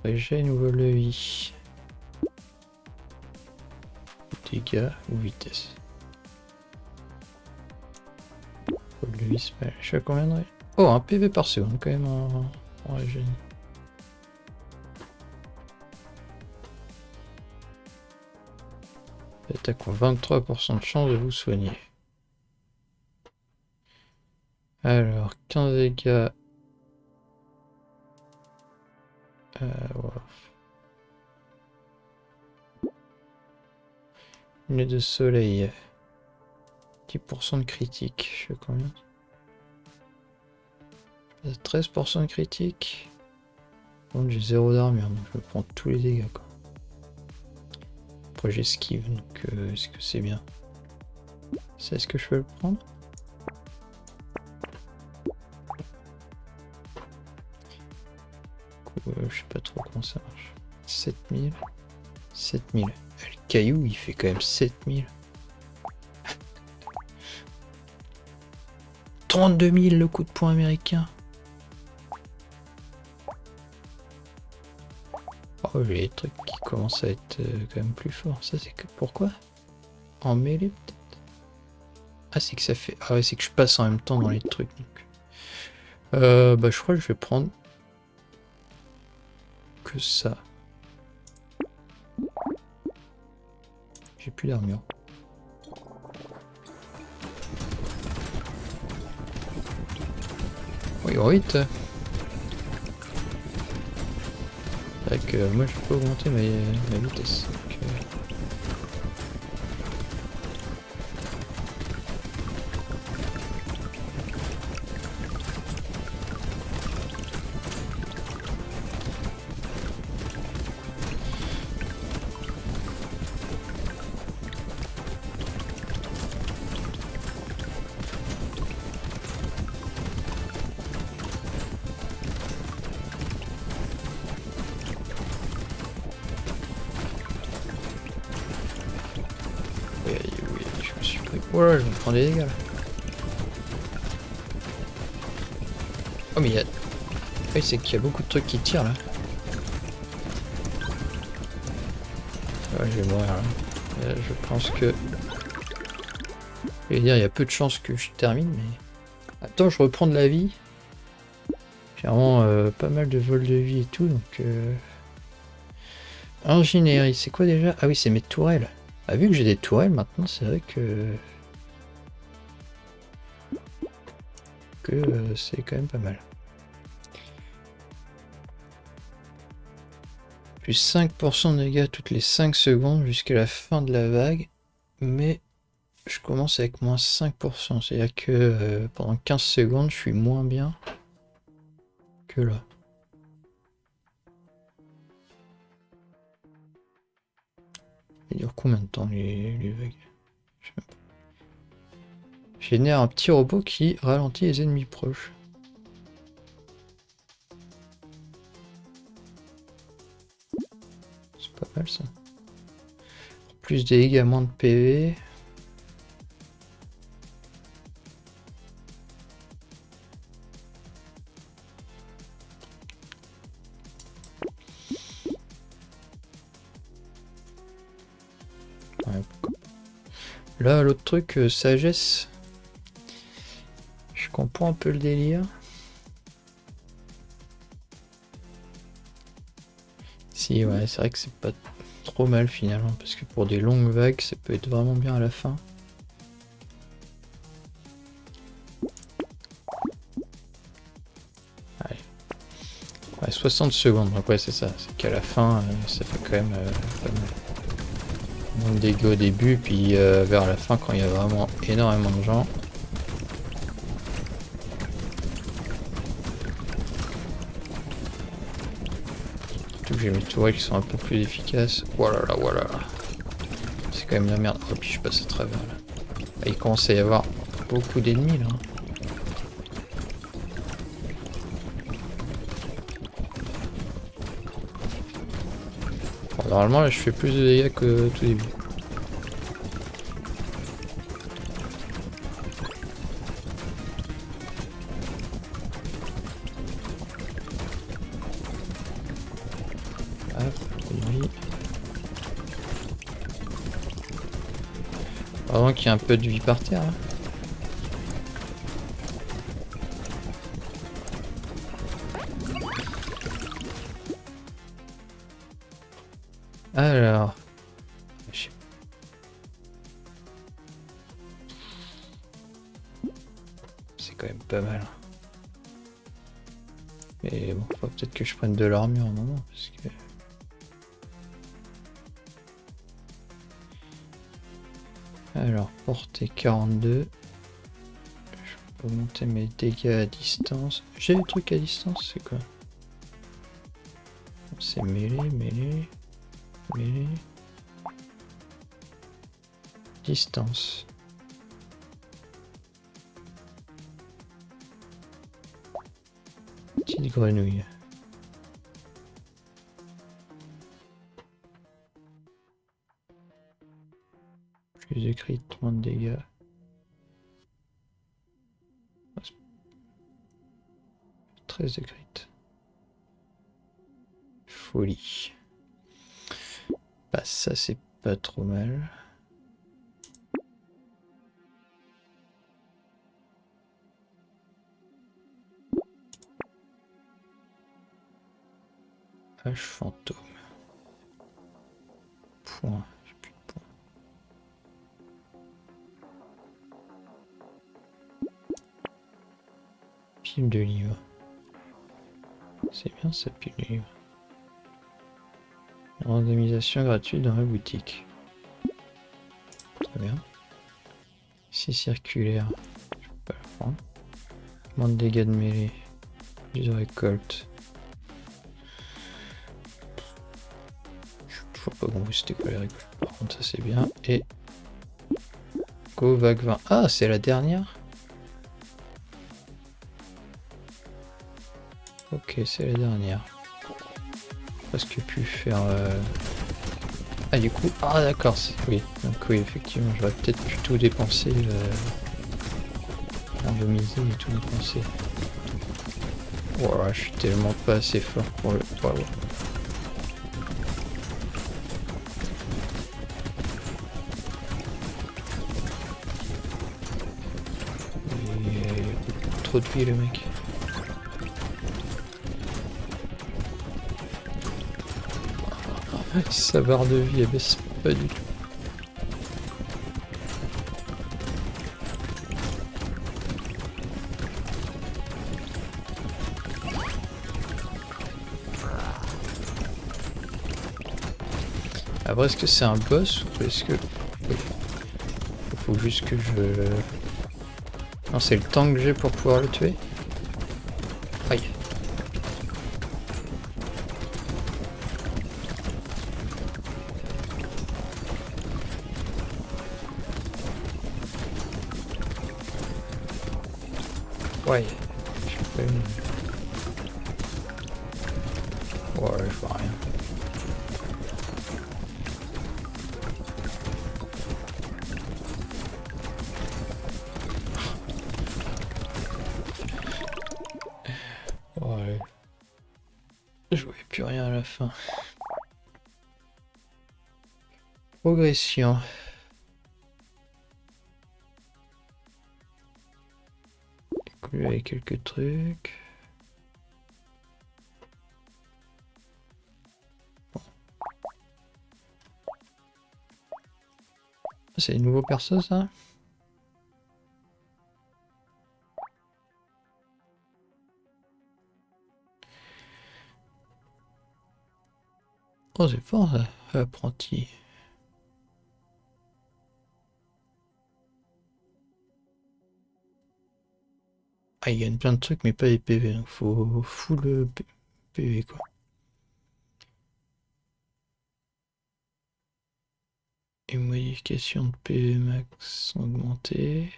Speaker 1: Régène ou vol de vie. Dégâts ou vitesse. Vol de vie, c'est pas... Je suis à combien de régène? Oh, un PV par seconde quand même en régène. Attaque ont 23% de chance de vous soigner. Alors, 15 dégâts. Voilà. Lunettes de soleil. 10% de critique. Je fais combien? 13% de critique. Bon, j'ai 0 d'armure, donc je prends tous les dégâts quoi. Après j'esquive, donc est-ce que c'est bien? C'est ce que je peux le prendre? Je sais pas trop comment ça marche. 7000. 7000. Le caillou il fait quand même 7000. 32 000 le coup de poing américain. Oh, j'ai des trucs qui commencent à être quand même plus forts. Ça, c'est que pourquoi? En mêlée, peut-être? Ah, c'est que ça fait. Ah, ouais, c'est que je passe en même temps dans les trucs. Donc. Bah, je crois que je vais prendre que ça. J'ai plus d'armure. Oui, vite. C'est vrai que moi, je peux augmenter ma vitesse. Donc, oui, je me suis pris. Oh là, je me prends des dégâts là. Oh, mais il y a. Oui, c'est qu'il y a beaucoup de trucs qui tirent là. Ouais, je vais mourir là. Je pense que. Je vais dire, il y a peu de chances que je termine, mais. Attends, je reprends de la vie. J'ai vraiment pas mal de vol de vie et tout, donc. Ingénierie, c'est quoi déjà? Ah oui, c'est mes tourelles. Ah, vu que j'ai des tourelles maintenant, c'est vrai que. C'est quand même pas mal. Plus 5% de dégâts toutes les 5 secondes jusqu'à la fin de la vague. Mais je commence avec moins 5%. C'est-à-dire que pendant 15 secondes, je suis moins bien que là. Ça dure combien de temps les vagues? Je sais même pas. Génère un petit robot qui ralentit les ennemis proches. C'est pas mal ça. Plus de dégâts, moins de PV. Ouais, là, l'autre truc, sagesse. Je comprends un peu le délire. Si, ouais, c'est vrai que c'est pas trop mal finalement, parce que pour des longues vagues, ça peut être vraiment bien à la fin. Allez. Ouais, 60 secondes, donc ouais, c'est ça. C'est qu'à la fin, ça fait quand même pas mal. Moins de dégâts au début, puis vers la fin, quand il y a vraiment énormément de gens. Surtout que j'ai mes tourelles qui sont un peu plus efficaces. Voilà, voilà. C'est quand même la merde. Oh, puis je passe à travers là. Là, il commence à y avoir beaucoup d'ennemis là. Bon, normalement, là, je fais plus de dégâts que tout début. Avant qu'il y ait un peu de vie par terre. Hein. Alors. C'est quand même pas mal. Mais bon, faut peut-être que je prenne de l'armure en moment parce que. Alors, portée 42. Je peux monter mes dégâts à distance. J'ai des trucs à distance, c'est quoi? C'est mêlée, mêlée, mêlée. Distance. Petite grenouille. Plus de crit, moins de dégâts. 13 de crit. Folie. Bah ça c'est pas trop mal. H fantôme. Point. J'ai plus de points. Pile de livres. C'est bien ça, pile de livres. Randomisation gratuite dans la boutique. Très bien. C'est circulaire. Je peux pas le prendre. Moins de dégâts de mêlée. Plus de récolte. Je vois pas compris c'était quoi les récoltes. Par contre ça c'est bien. Et Go vague 20. Ah c'est la dernière. Ok c'est la dernière. Parce que pu faire ah du coup. Ah d'accord, oui. Donc oui effectivement j'aurais peut-être pu tout dépenser. Randomiser et tout dépenser. Voilà, je suis tellement pas assez fort pour le. Wow. Trop de vie le mec. Sa barre de vie elle baisse pas du tout. Après est-ce que c'est un boss ou est-ce que... Oui. Faut juste que je... Non c'est le temps que j'ai pour pouvoir le tuer. Aïe. Ouais. Je suis pas une... Ouais je vois rien. Ouais. Je voyais plus rien à la fin. Progression. Avec quelques trucs. Bon. C'est les nouveaux persos ça? Oh c'est fort ça, apprenti. Ah il gagne plein de trucs mais pas des PV, donc faut full PV quoi. Et modification de PV max augmentée.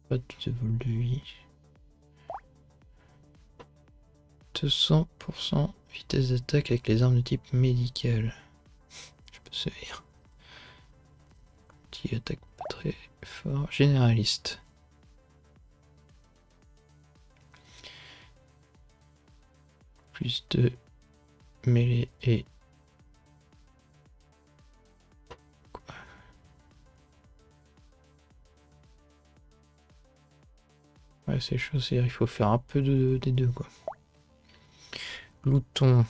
Speaker 1: Pas de vol de vie. 200% vitesse d'attaque avec les armes de type médical. Je peux servir. Qui attaque pas très fort. Généraliste. Plus de mêlée et... Quoi? Ouais c'est chaud, c'est-à-dire il faut faire un peu des deux quoi. Louton.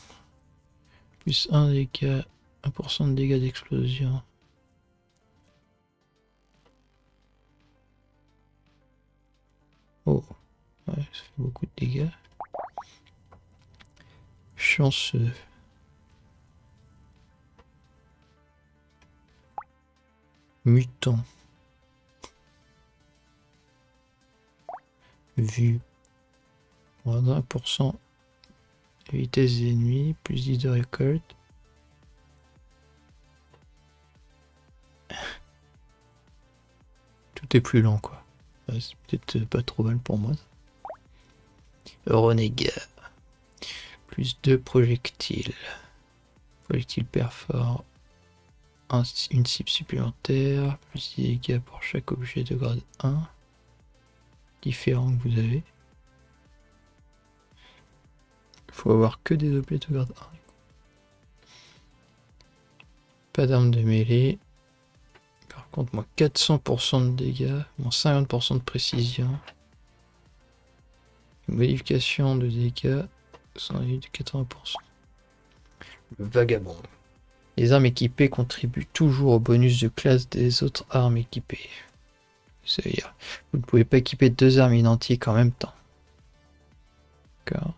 Speaker 1: Plus 1 dégâts 1% de dégâts d'explosion. Oh, ouais, ça fait beaucoup de dégâts. Chanceux. Mutant. Vue. Moins de 1%. Vitesse des ennemis, plus 10 de récolte. Tout est plus lent, quoi. Ouais, c'est peut-être pas trop mal pour moi. Renégat. Plus 2 projectiles. Projectile perfore. Une cible supplémentaire. Plus 10 dégâts pour chaque objet de grade 1. Différent que vous avez. Il faut avoir que des objets de grade 1. Pas d'armes de mêlée. Par contre, moi, 400% de dégâts, moins 50% de précision. Une modification de dégâts, 108 de 80%. Le vagabond. Les armes équipées contribuent toujours au bonus de classe des autres armes équipées. C'est-à-dire, vous ne pouvez pas équiper 2 armes identiques en même temps. D'accord.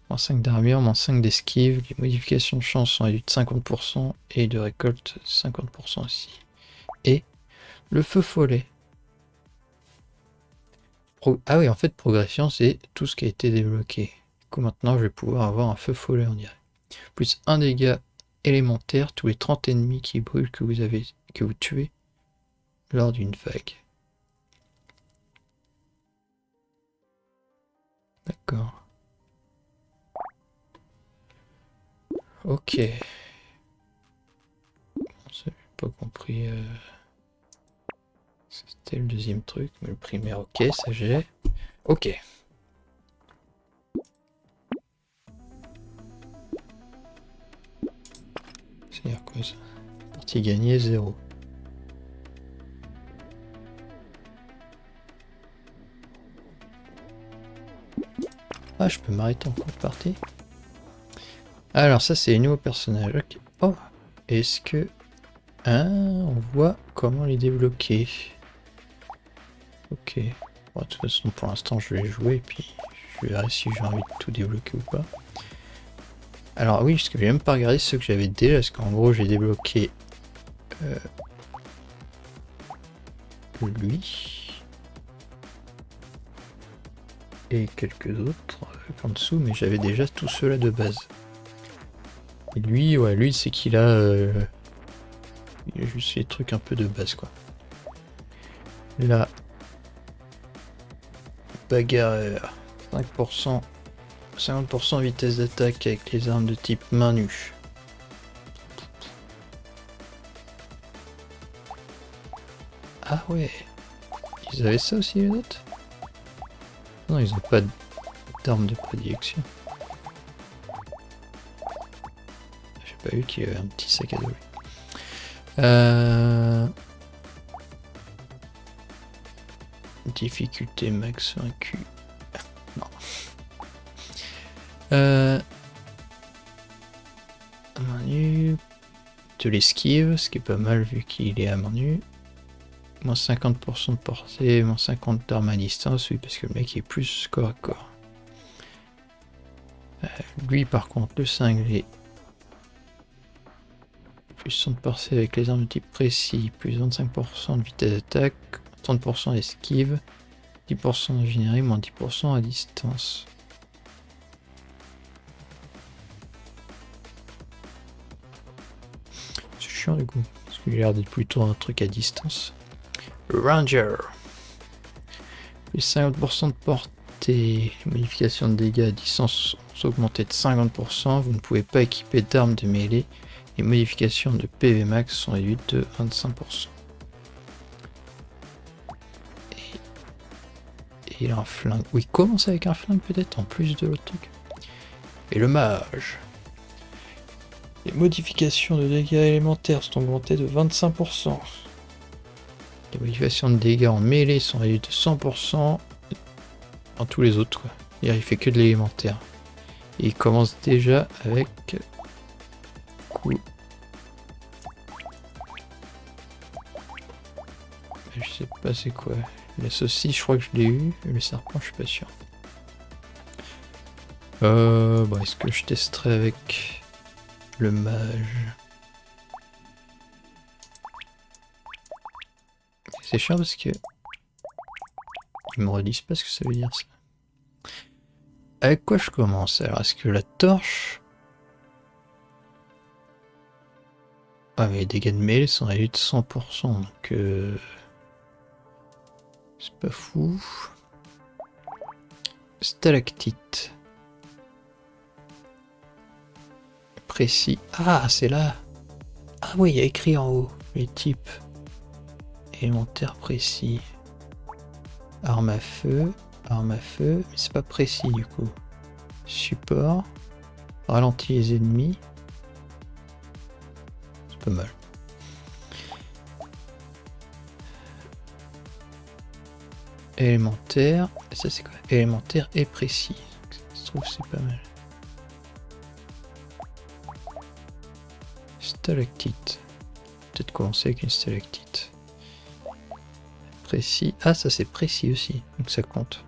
Speaker 1: Moins 5 d'armure, moins 5 d'esquive. Les modifications de chance sont réduites de 50% et de récolte 50% aussi. Et le feu follet. Ah oui, en fait, progression, c'est tout ce qui a été débloqué. Du coup, maintenant, je vais pouvoir avoir un feu follet, on dirait. Plus 1 dégât élémentaire tous les 30 ennemis qui brûlent que vous tuez lors d'une vague. D'accord. Ok. J'ai pas compris. C'était le deuxième truc, mais le primaire, ok, ça j'ai. Ok. C'est-à-dire quoi ça? Partie gagnée 0. Ah, je peux m'arrêter en cours de partie. Alors ça c'est les nouveaux personnages. Ok. Oh, est-ce que... Ah, on voit comment les débloquer. Ok. Bon, de toute façon pour l'instant je vais jouer et puis je verrai si j'ai envie de tout débloquer ou pas. Alors oui, parce que j'ai même pas regardé ceux que j'avais déjà, parce qu'en gros j'ai débloqué lui et quelques autres en dessous, mais j'avais déjà tous ceux-là de base. Et lui, ouais, lui c'est qu'il a, il a juste les trucs un peu de base quoi. Là, bagarreur, 5%, 50% vitesse d'attaque avec les armes de type main nue. Ah ouais, ils avaient ça aussi les autres? Non, ils ont pas d'armes de prédilection. J'ai pas vu qu'il y avait un petit sac à dos. Difficulté max vaincu. Non. Main nue. De l'esquive, ce qui est pas mal vu qu'il est à main nue. Moins 50% de portée, moins 50 d'armes à distance, oui, parce que le mec est plus corps à corps. Lui, par contre, le cinglé. Plus 100 de portée avec les armes de type précis, plus 25% de vitesse d'attaque, 30% d'esquive, 10% d'ingénierie, moins 10% à distance. C'est chiant du coup, parce qu'il a l'air d'être plutôt un truc à distance. Ranger. Plus 50% de portée, modification de dégâts à distance sont augmentées de 50%, vous ne pouvez pas équiper d'armes de mêlée, les modifications de PV max sont réduites de 25%. Et il a un flingue. Oui, commence avec un flingue peut-être en plus de l'autre truc. Et le mage. Les modifications de dégâts élémentaires sont augmentées de 25%. Les modifications de dégâts en mêlée sont réduites de 100% en tous les autres. Quoi. Il fait que de l'élémentaire. Et il commence déjà avec coup Je sais pas c'est quoi. La saucisse, je crois que je l'ai eu. Et le serpent, je suis pas sûr. Bon, est-ce que je testerai avec le mage? C'est chiant parce que ils me redisent pas ce que ça veut dire ça. Avec quoi je commence? Alors, est-ce que la torche... Ah, mais les dégâts de mêlée sont réduits de 100%, donc... C'est pas fou. Stalactite. Précis. Ah, c'est là. Ah oui, il y a écrit en haut. Les types. Élémentaire précis. Arme à feu. Arme à feu. Mais c'est pas précis du coup. Support. Ralentit les ennemis. C'est pas mal. Élémentaire. Et ça c'est quoi? Élémentaire et précis. Je trouve que c'est pas mal. Stalactite. Peut-être commencer avec une stalactite. Précis. Ah, ça c'est précis aussi. Donc ça compte.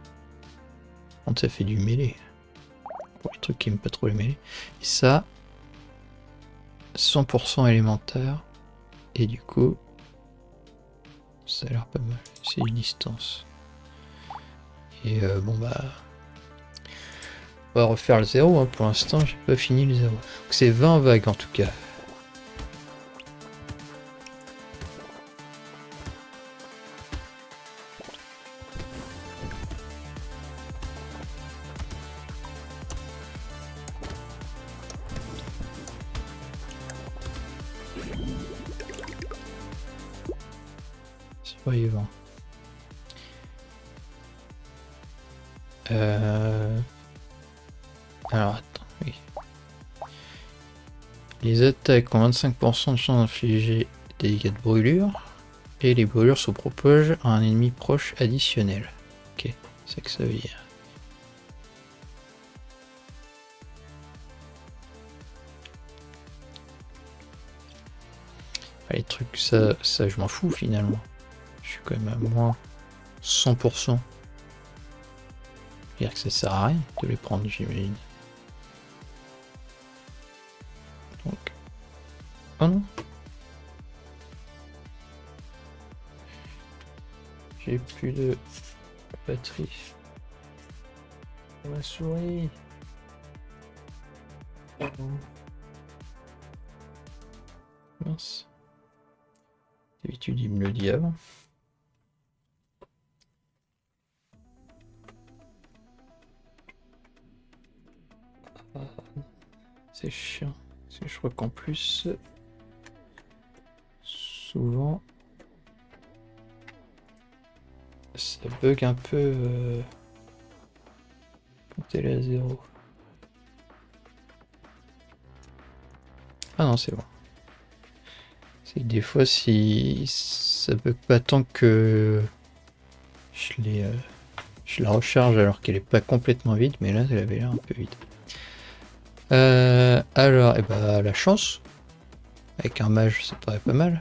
Speaker 1: Ça fait du mêlée. Pour les trucs qui aiment pas trop les mêlées. Et ça, 100% élémentaire. Et du coup, ça a l'air pas mal. C'est une distance. Et bon bah, on va refaire le 0. Hein. Pour l'instant, j'ai pas fini le 0. Donc c'est 20 vagues en tout cas. Survivant. Alors attends, oui. Les attaques ont 25% de chance d'infliger des dégâts de brûlure. Et les brûlures se propagent à un ennemi proche additionnel. Ok, c'est ça que ça veut dire. Les trucs, ça je m'en fous finalement. Je suis quand même à moins 100%. C'est-à-dire que ça sert à rien de les prendre, j'imagine. Donc... Oh non! J'ai plus de batterie. Ma souris! Mince. D'habitude, il me le dit avant. C'est chiant. Parce que je crois qu'en plus, souvent, ça bug un peu quand elle est à 0. Ah non, c'est bon. C'est que des fois, si ça bug pas tant que je la recharge alors qu'elle est pas complètement vide, mais là, elle avait l'air un peu vide. Alors, et bah, la chance. Avec un mage, ça paraît pas mal.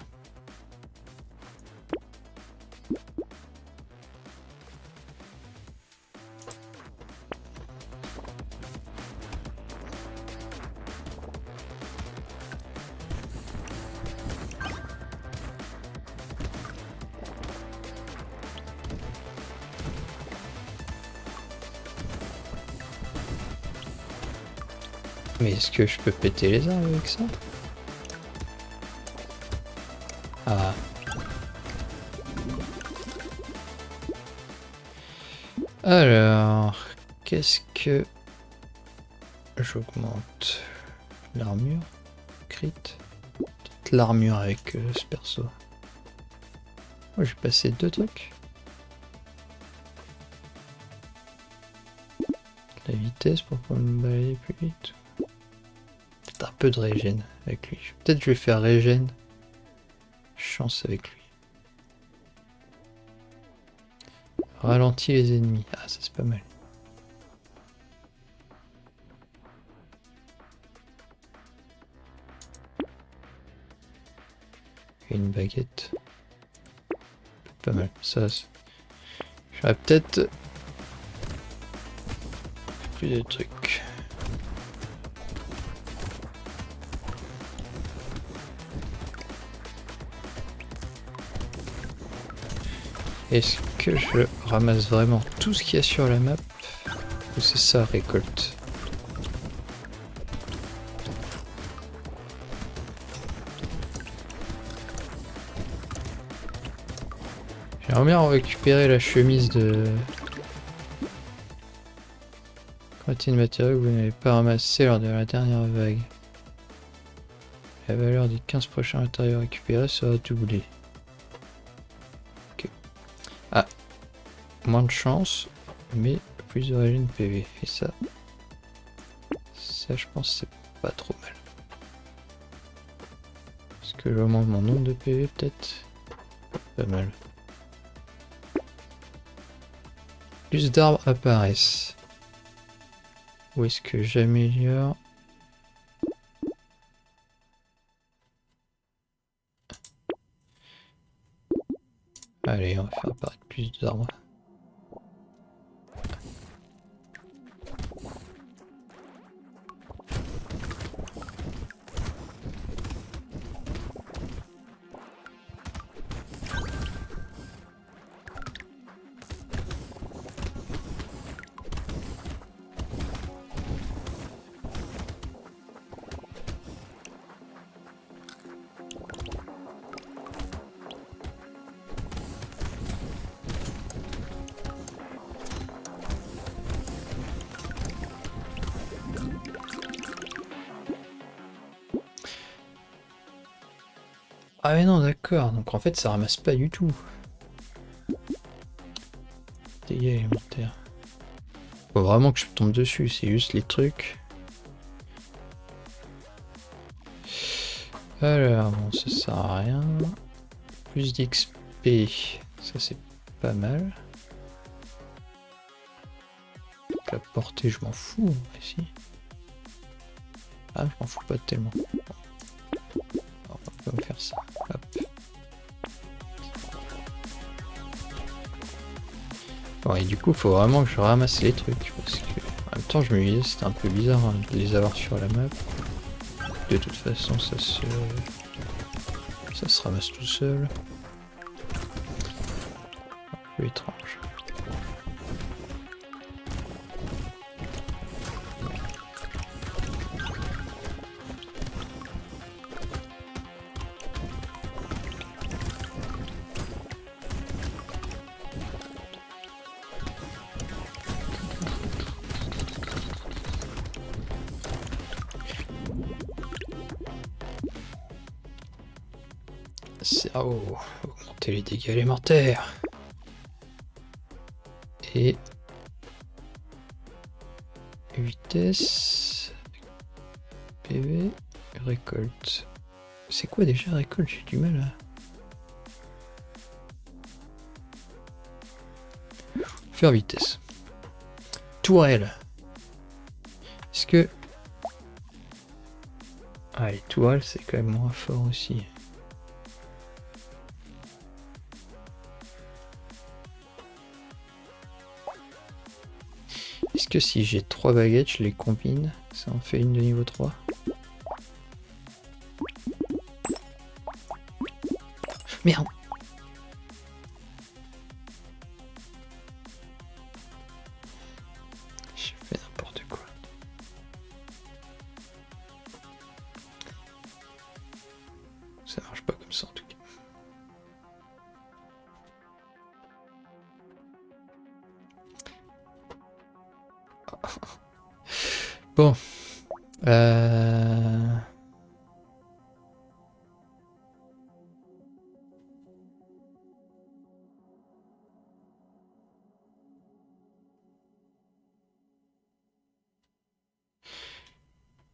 Speaker 1: Mais est-ce que je peux péter les arbres avec ça? Ah. Alors, qu'est-ce que j'augmente? L'armure? Crit? Peut-être l'armure avec ce perso. Moi j'ai passé 2 trucs. La vitesse pour pouvoir me balader plus vite. Peut-être un peu de régène avec lui. Peut-être je vais faire régène. Chance avec lui. Ralentit les ennemis. Ah, ça c'est pas mal. Et une baguette. pas mal. Ça, j'aurais peut-être plus de trucs. Est-ce que je ramasse vraiment tout ce qu'il y a sur la map ou c'est ça récolte? J'aimerais bien récupérer la chemise de quantité de matériaux que vous n'avez pas ramassé lors de la dernière vague. La valeur des 15 prochains matériaux récupérés sera doublée. Ok. Ah, moins de chance, mais plus de régène PV. Et ça je pense c'est pas trop mal. Est-ce que j'augmente mon nombre de PV peut-être? Pas mal. Plus d'arbres apparaissent. Où est-ce que j'améliore? Allez, on va faire apparaître plus d'arbres. Ah mais non, d'accord, donc en fait ça ramasse pas du tout. Dégâts élémentaires. Faut vraiment que je tombe dessus, c'est juste les trucs. Alors, bon, ça sert à rien. Plus d'XP, ça c'est pas mal. La portée, je m'en fous, ici. Ah, je m'en fous pas tellement. Alors, on va faire ça. Hop. Bon, et du coup, faut vraiment que je ramasse les trucs, parce que en même temps, je me disais c'était un peu bizarre hein, de les avoir sur la map. De toute façon, ça se ramasse tout seul. Un peu étrange. Oh, augmenter les dégâts élémentaires. Et vitesse, PV, récolte. C'est quoi déjà récolte? J'ai du mal à faire vitesse. Tourelle. Est-ce que... Ah, les tourelles, c'est quand même moins fort aussi. Est-ce que si j'ai 3 baguettes, je les combine, ça en fait une de niveau 3? Merde! J'ai fait n'importe quoi. Ça marche pas comme ça en tout cas. Bon.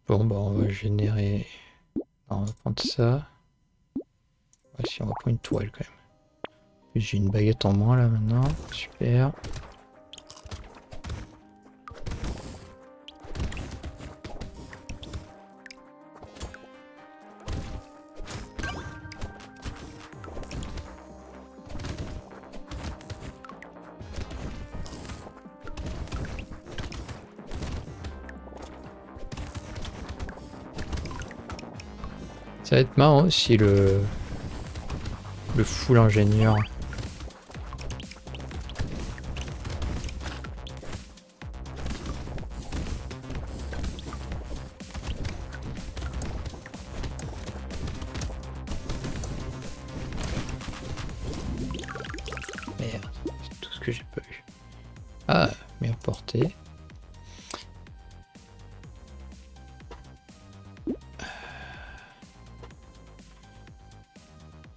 Speaker 1: Bon, bah on va générer... Non, on va prendre ça. Voici, on va prendre une toile quand même. J'ai une baguette en moins là maintenant. Super. Ça va être marrant aussi le full ingénieur. Merde, c'est tout ce que j'ai pas eu. Ah, bien porté.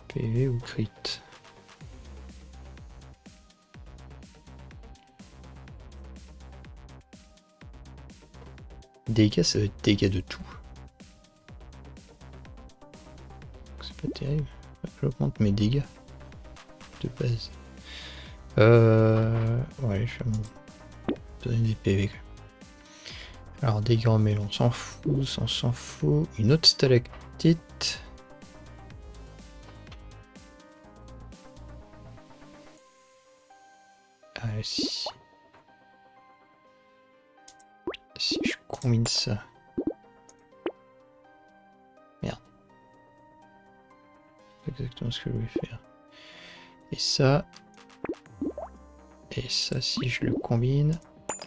Speaker 1: PV ou crit? Dégâts, ça va être dégâts de tout. C'est pas terrible. J'augmente mes dégâts de base. Ouais, je vais me donner des PV. Alors, dégâts en mêlée, on s'en fout, on s'en fout. Une autre stalactite. Ah, si je combine ça. Merde. C'est exactement ce que je voulais faire. Et ça, si je le combine,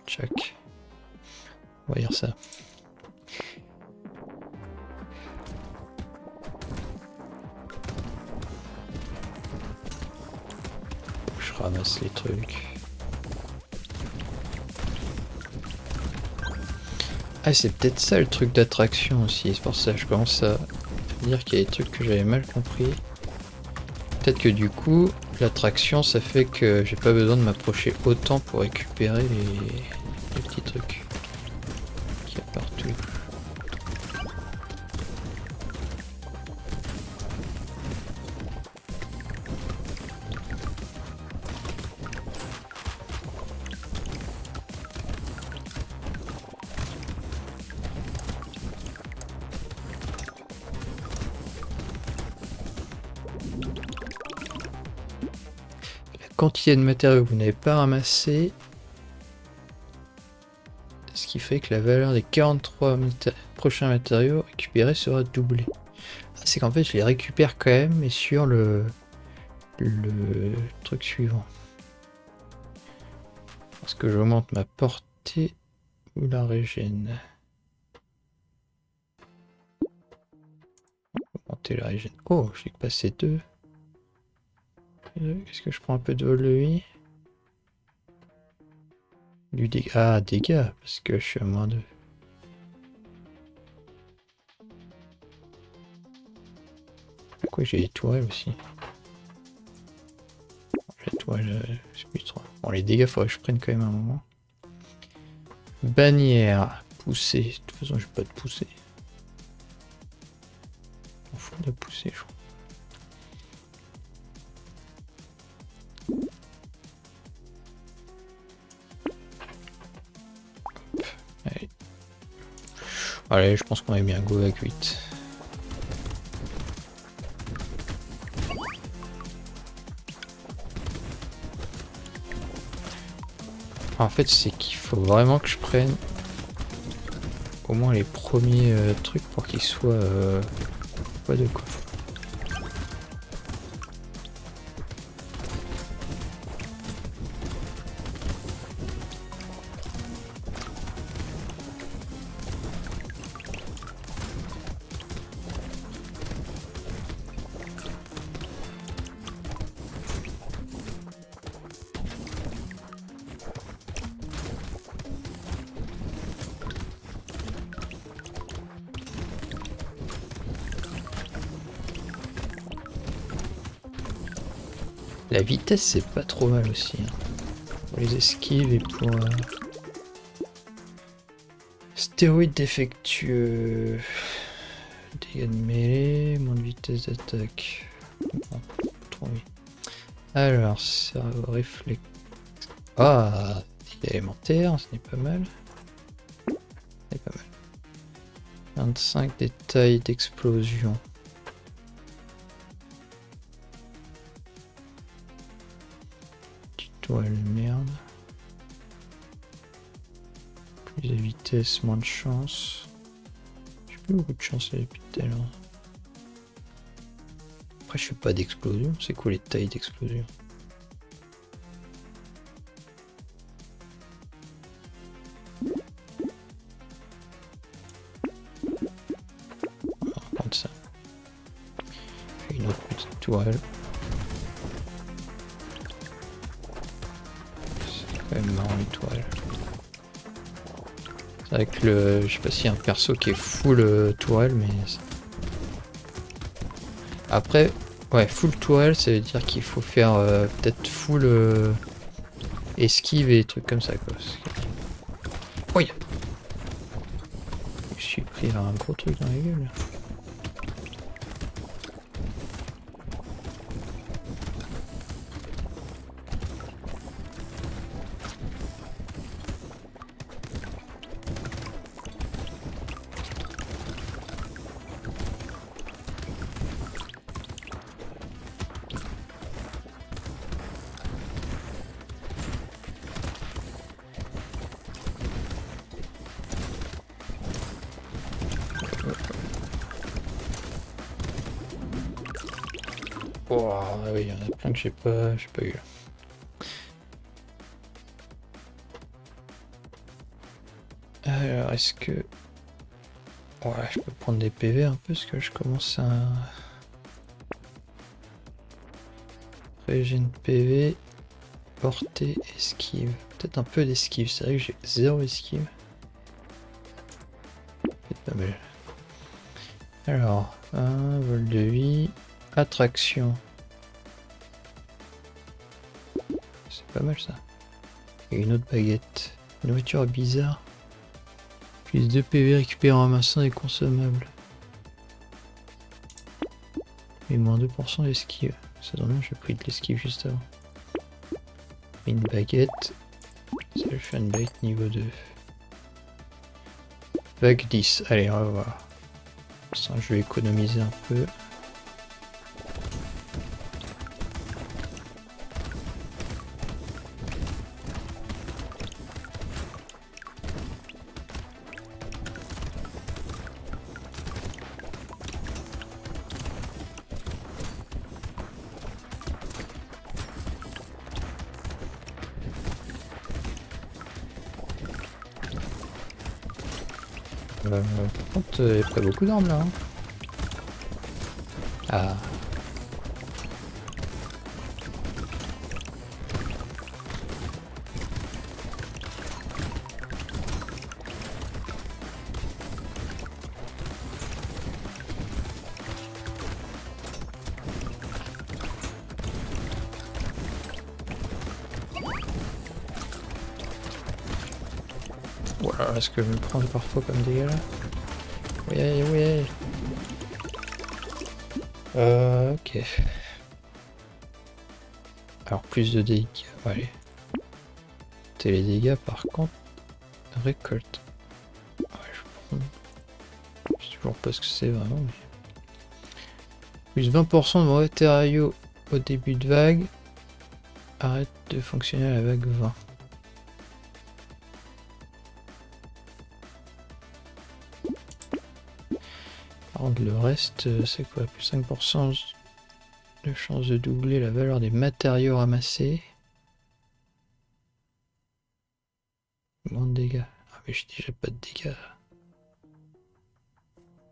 Speaker 1: tchac. On va dire ça. Je ramasse les trucs. Ah, c'est peut-être ça le truc d'attraction aussi. C'est pour ça que je commence à dire qu'il y a des trucs que j'avais mal compris. Peut-être que du coup, l'attraction, ça fait que j'ai pas besoin de m'approcher autant pour récupérer les petits trucs qu'il y a partout. Quantité de matériaux que vous n'avez pas ramassé, ce qui fait que la valeur des 43 prochains matériaux récupérés sera doublée. Ah, c'est qu'en fait je les récupère quand même, mais sur le truc suivant. Parce que j'augmente ma portée ou la régène. Augmenter la régène. Oh, j'ai passé 2. Est-ce que je prends un peu de vol de vie? Du dégât. Ah, dégâts, parce que je suis à moins 2. Quoi, j'ai les tourelles aussi. La tourelle, c'est plus trop. Bon, les dégâts, faudrait que je prenne quand même un moment. Bannière. Pousser. De toute façon, je vais pas te pousser. On fout de pousser, je crois. Allez. Allez, je pense qu'on est bien go avec 8. En fait, c'est qu'il faut vraiment que je prenne au moins les premiers trucs pour qu'ils soient pas de coffre. La vitesse, c'est pas trop mal aussi. Hein. Pour les esquives et pour... Stéroïde défectueux. Dégâts de mêlée, moins de vitesse d'attaque. Non, trop vite. Alors, cerveau réflexe. Ah, dégâts élémentaires, ce n'est pas mal. C'est pas mal. 25 détails d'explosion. Toile, merde. Plus de vitesse, moins de chance. J'ai plus beaucoup de chance depuis tout à l'heure. Après, je fais pas d'explosion. C'est quoi les tailles d'explosion? On va prendre ça. Une autre petite toile. C'est quand même marrant les toiles. C'est vrai que le... je sais pas s'il y a un perso qui est full toile, mais... Après, ouais, full toile, ça veut dire qu'il faut faire peut-être full esquive et trucs comme ça, quoi. Oui. Je suis pris un gros truc dans la gueule. Oh, oui, il y en a plein que j'ai pas eu. Alors, est-ce que... Ouais, je peux prendre des PV un peu, parce que je commence à... Régène PV, portée, esquive. Peut-être un peu d'esquive, c'est vrai que j'ai 0 esquive. C'est pas mal. Alors, un vol de vie, attraction. C'est pas mal ça. Et une autre baguette. Nourriture bizarre. Plus 2 PV récupérés en ramassant des consommables. Et moins 2% d'esquive. Ça donne bien, j'ai pris de l'esquive juste avant. Une baguette. Ça va faire une baguette niveau 2. Vague 10. Allez, on va voir. Ça, je vais économiser un peu. Par contre, il n'y a pas beaucoup d'armes là. Hein. Ah. Voilà, est-ce que je me prends parfois comme dégâts là? Oui, oui. Ok. Alors plus de dégâts, allez. Les dégâts par contre, récolte. Ouais, je sais toujours pas ce que c'est vraiment. Mais... Plus 20% de mauvais terrario au début de vague. Arrête de fonctionner à la vague 20. Le reste, c'est quoi? Plus 5% de chance de doubler la valeur des matériaux ramassés. Moins de dégâts. Ah mais j'ai déjà pas de dégâts.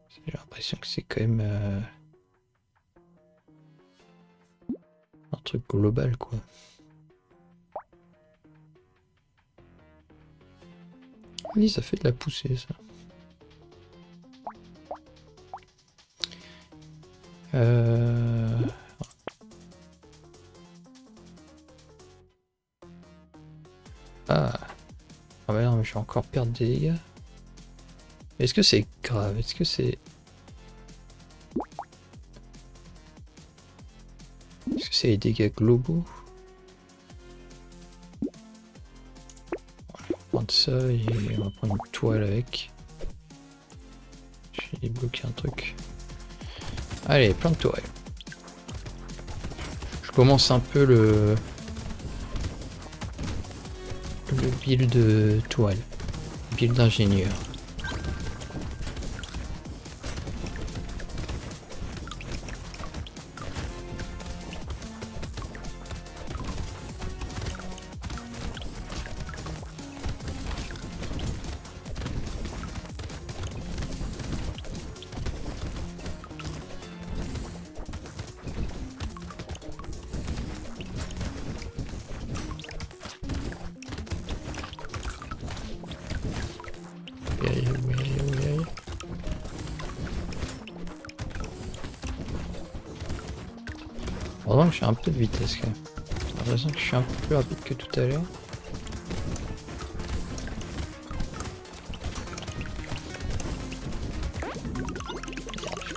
Speaker 1: J'ai l'impression que c'est quand même un truc global quoi. Oui, ça fait de la poussée ça. Ah bah non, mais je vais encore perdre des dégâts. Est-ce que c'est grave? Est-ce que c'est... Est-ce que c'est les dégâts globaux? On va prendre ça et on va prendre une toile avec. J'ai débloqué un truc. Allez, plein de toiles. Je commence un peu le build de toile. Build d'ingénieur. aïe. Heureusement que j'ai un peu de vitesse quand même. J'ai l'impression que je suis un peu plus rapide que tout à l'heure.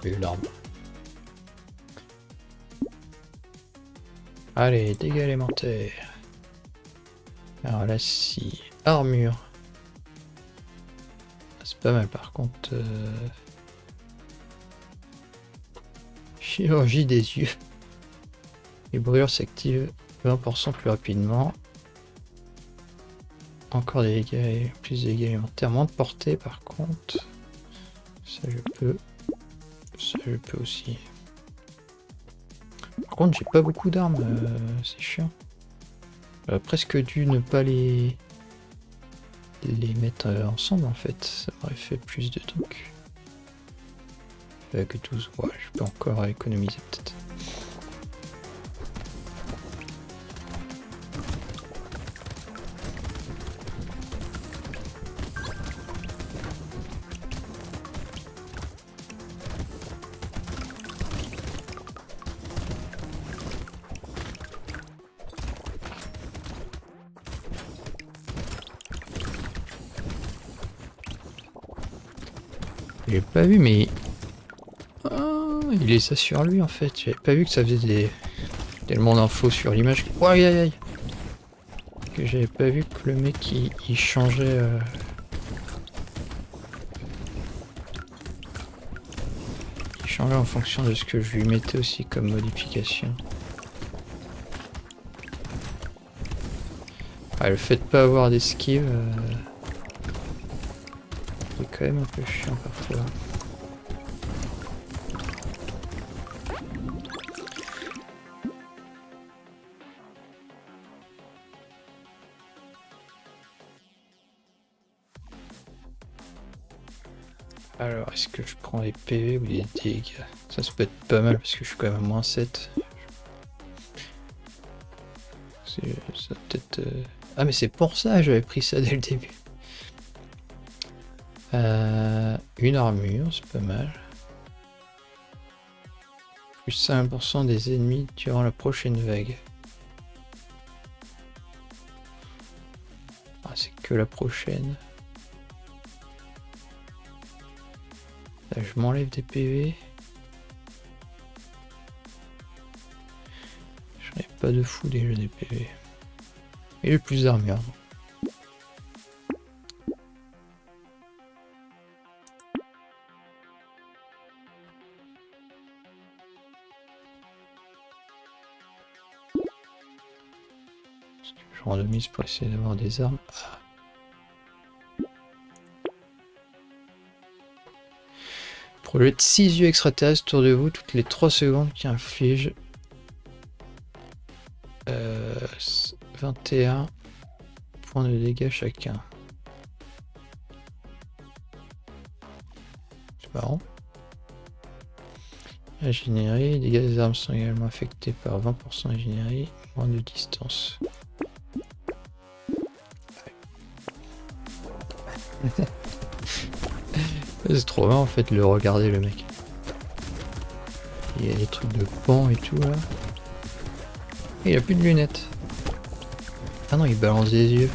Speaker 1: J'ai eu l'arme. Allez, dégâts élémentaires. Alors là, si. Armure. C'est pas mal par contre. Chirurgie des yeux. Les brûlures s'activent 20% plus rapidement. Encore des dégâts, plus de dégâts élémentaires. Moins de portée par contre. Ça je peux. Ça je peux aussi. Par contre j'ai pas beaucoup d'armes, c'est chiant. J'aurais presque dû ne pas les mettre ensemble en fait. Ça m'aurait fait plus de trucs. Que 12, ouais, je peux encore économiser peut-être. J'ai pas vu mais... Ah, il est ça sur lui en fait. J'avais pas vu que ça faisait tellement d'infos sur l'image. Oh, aïe aïe aïe. Que j'avais pas vu que le mec il changeait... Il changeait en fonction de ce que je lui mettais aussi comme modification. Ah, le fait de pas avoir d'esquive... c'est quand même un peu chiant parfois. Alors, est-ce que je prends les PV ou les dégâts? Ça peut être pas mal parce que je suis quand même à moins 7. Ça peut-être... Ah mais c'est pour ça que j'avais pris ça dès le début. Une armure, c'est pas mal. Plus 5% des ennemis durant la prochaine vague. Ah, c'est que la prochaine. Là, je m'enlève des PV. J'en ai pas de fou déjà des PV. Et le plus d'armure. Je randomise pour essayer d'avoir des armes. Ah. Projet de 6 yeux extraterrestres autour de vous toutes les 3 secondes qui infligent 21 points de dégâts chacun. C'est marrant. Ingénierie, les dégâts des armes sont également affectés par 20% d'ingénierie, moins de distance. C'est trop bien en fait de le regarder le mec. Il y a des trucs de pan et tout là. Et il a plus de lunettes. Ah non, il balance des yeux.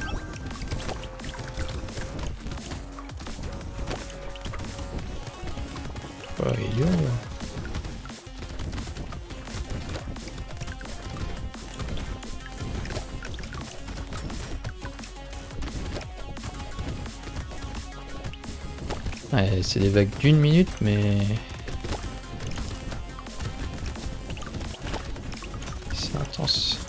Speaker 1: Oh, il est dur là. Ouais, c'est des vagues d'1 minute, mais... c'est intense.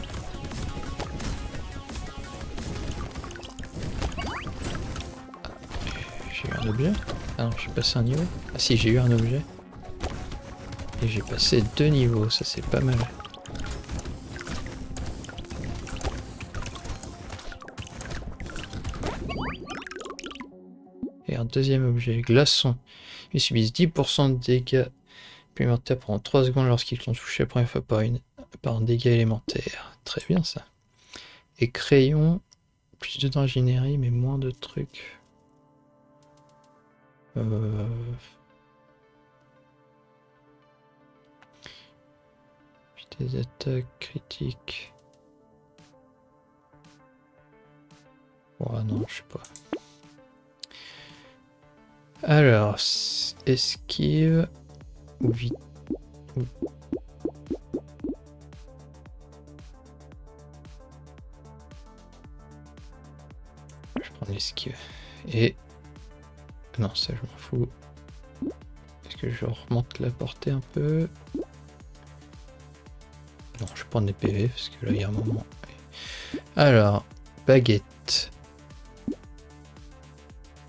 Speaker 1: J'ai eu un objet? Ah non, j'ai passé un niveau. Ah si, j'ai eu un objet. Et j'ai passé 2 niveaux, ça c'est pas mal. Et un deuxième objet, glaçon. Ils subissent 10% de dégâts supplémentaires pendant 3 secondes lorsqu'ils sont touchés la première fois par un dégât élémentaire. Très bien ça. Et crayon, plus de d'ingénierie mais moins de trucs. Vitesse d'attaque critique. Oh non, je sais pas. Alors, esquive ou vite. Je prends l'esquive. Et. Non, ça je m'en fous. Est-ce que je remonte la portée un peu? Non, je vais prendre des PV parce que là il y a un moment. Alors, baguette.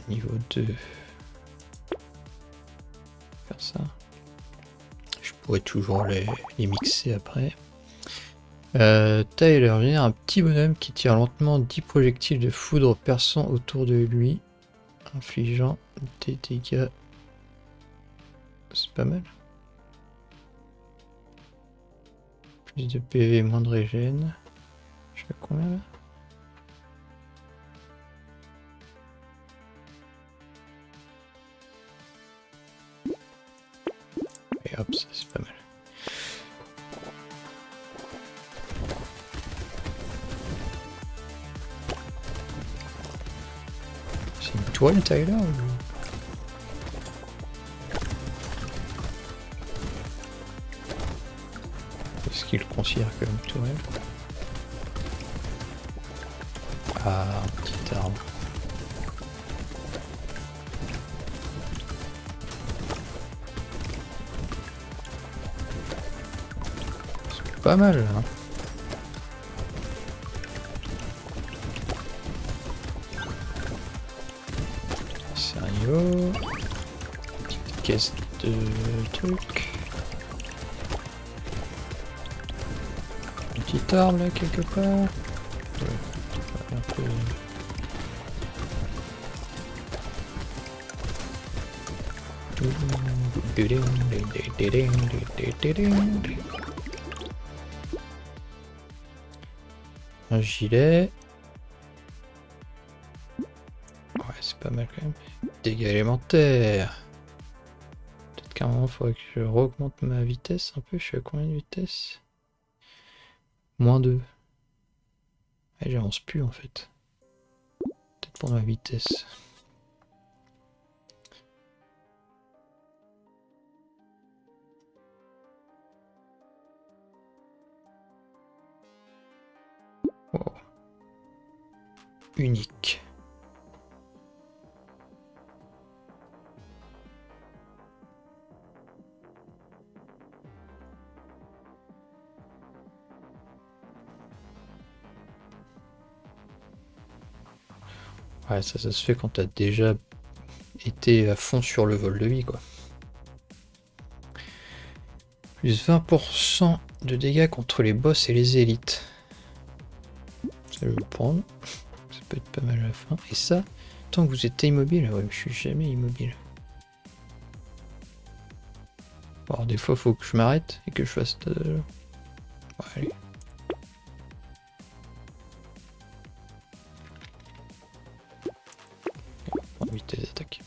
Speaker 1: Niveau 2. Faire ça. Je pourrais toujours les mixer après. Tyler génère un petit bonhomme qui tire lentement 10 projectiles de foudre perçant autour de lui, infligeant des dégâts. C'est pas mal. Plus de PV, moins de régène. Je sais combien là? Et hop, ça c'est pas mal. C'est une toile Tyler ou... Est-ce qu'il le considère comme une toile? Ah, un petit arbre. C'est pas mal hein. Sérieux? Petite caisse de trucs. Un petit arbre là quelque part. Ouais, un peu... Un gilet. Ouais, c'est pas mal quand même. Dégâts élémentaires. Peut-être qu'à un moment, il faudrait que je augmente ma vitesse un peu. Je suis à combien de vitesse? -2. Ah, j'avance plus en fait. Peut-être pour ma vitesse. Wow. Unique. Ouais, ça se fait quand t'as déjà été à fond sur le vol de vie, quoi. Plus 20% de dégâts contre les boss et les élites. Ça, je vais le prendre. Ça peut être pas mal à la fin. Et ça, tant que vous êtes immobile, ouais, je suis jamais immobile. Bon, alors des fois, faut que je m'arrête et que je fasse... Ouais, allez. Vitesse d'attaque.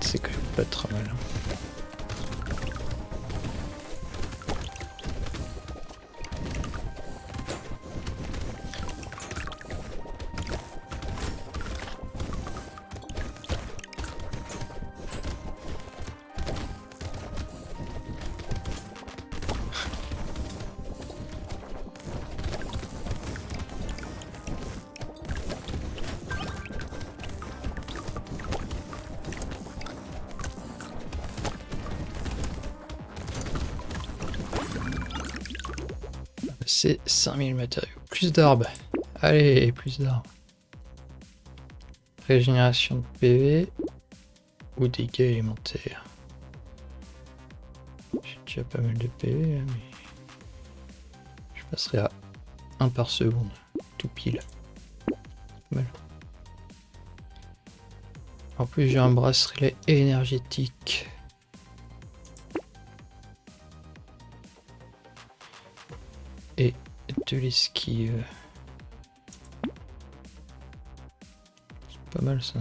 Speaker 1: C'est quand même pas très mal. C'est 5000 matériaux. Plus d'arbres. Allez, plus d'arbres. Régénération de PV ou dégâts élémentaires. J'ai déjà pas mal de PV là, mais... passerait à 1 par seconde, tout pile. Voilà. En plus j'ai un bracelet énergétique. Et de l'esquive. C'est pas mal ça.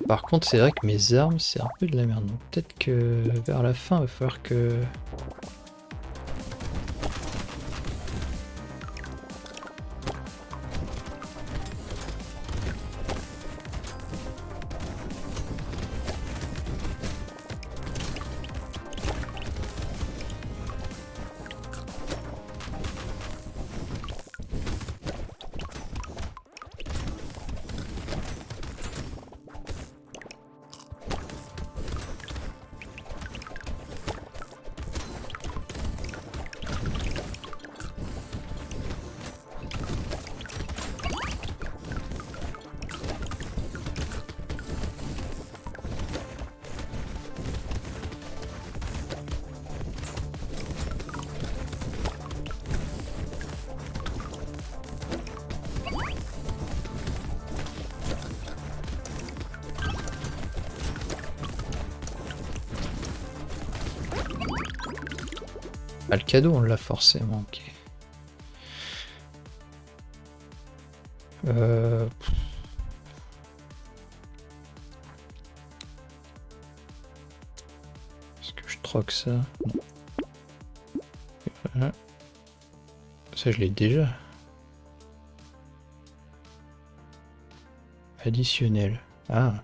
Speaker 1: Par contre c'est vrai que mes armes c'est un peu de la merde. Donc peut-être que vers la fin il va falloir que... Ah, le cadeau on l'a forcément, ok. Est-ce que je troque ça? Non. Voilà. Ça je l'ai déjà. Additionnel. Ah.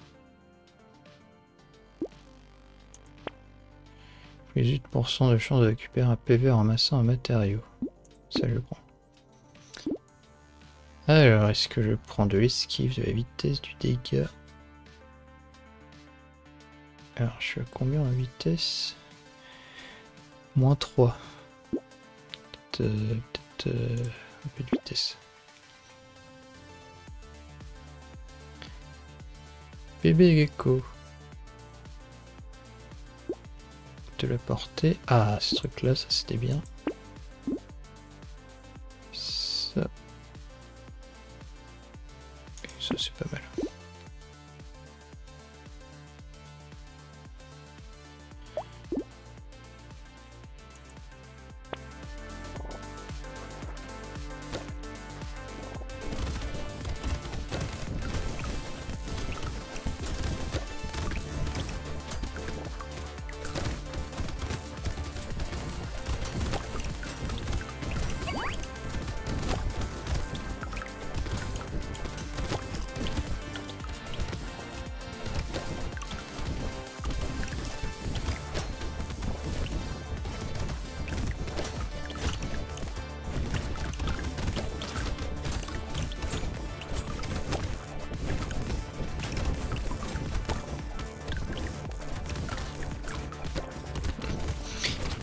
Speaker 1: Plus 8% de chance de récupérer un PV en ramassant un matériau. Ça je prends. Alors, est-ce que je prends de l'esquive, de la vitesse, du dégât? Alors, je suis à combien en vitesse? Moins 3. Peut-être un peu de vitesse. Bébé gecko. De la portée. Ah, ce truc-là, ça c'était bien. Ça. Et ça, c'est pas mal.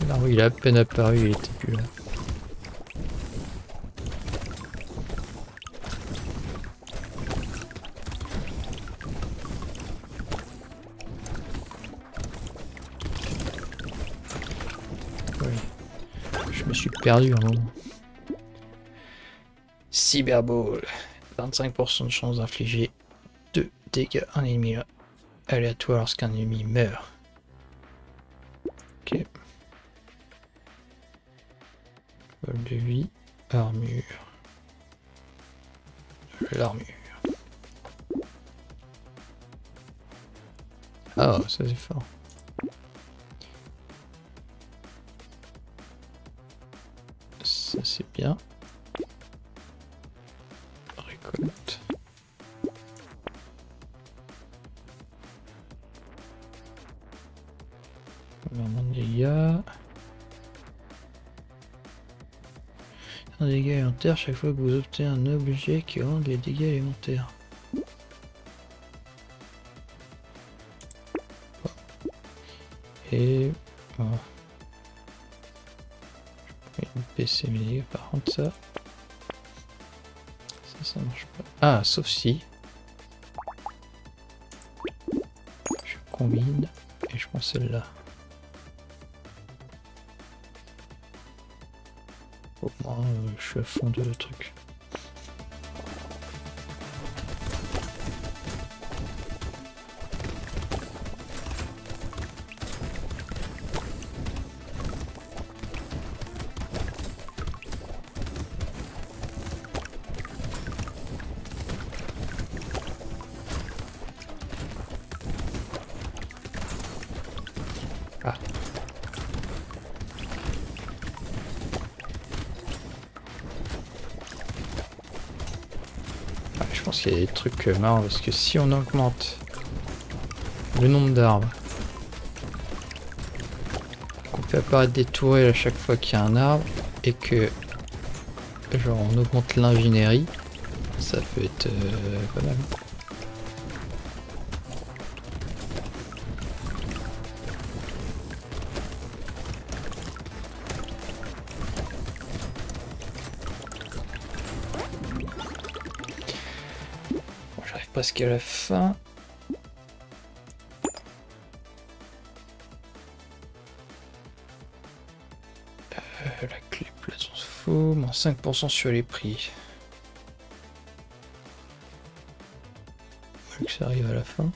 Speaker 1: Là où il a à peine apparu, il était plus là. Oui. Je me suis perdu un moment. Cyberball. 25% de chance d'infliger 2 dégâts à un ennemi aléatoire lorsqu'un ennemi meurt. Ok. Vol de vie, armure. L'armure. Ah, ça c'est fort. Ça c'est bien. Récolte. Vraiment de dégâts. Un dégât élémentaire chaque fois que vous obtenez un objet qui augmente les dégâts élémentaires. Et voilà. Je peux baisser mes dégâts par contre ça. Ça marche pas. Ah, sauf si. Je combine et je prends celle-là. Faut que moi, je suis à fond de trucs. Ah. Je pense qu'il y a des trucs marrants parce que si on augmente le nombre d'arbres, qu'on fait apparaître des tourelles à chaque fois qu'il y a un arbre et que genre on augmente l'ingénierie, ça peut être pas mal. Bon, j'arrive presque à la fin. La clé plate, on se fout. Moins 5% sur les prix. Faut que ça arrive à la fin.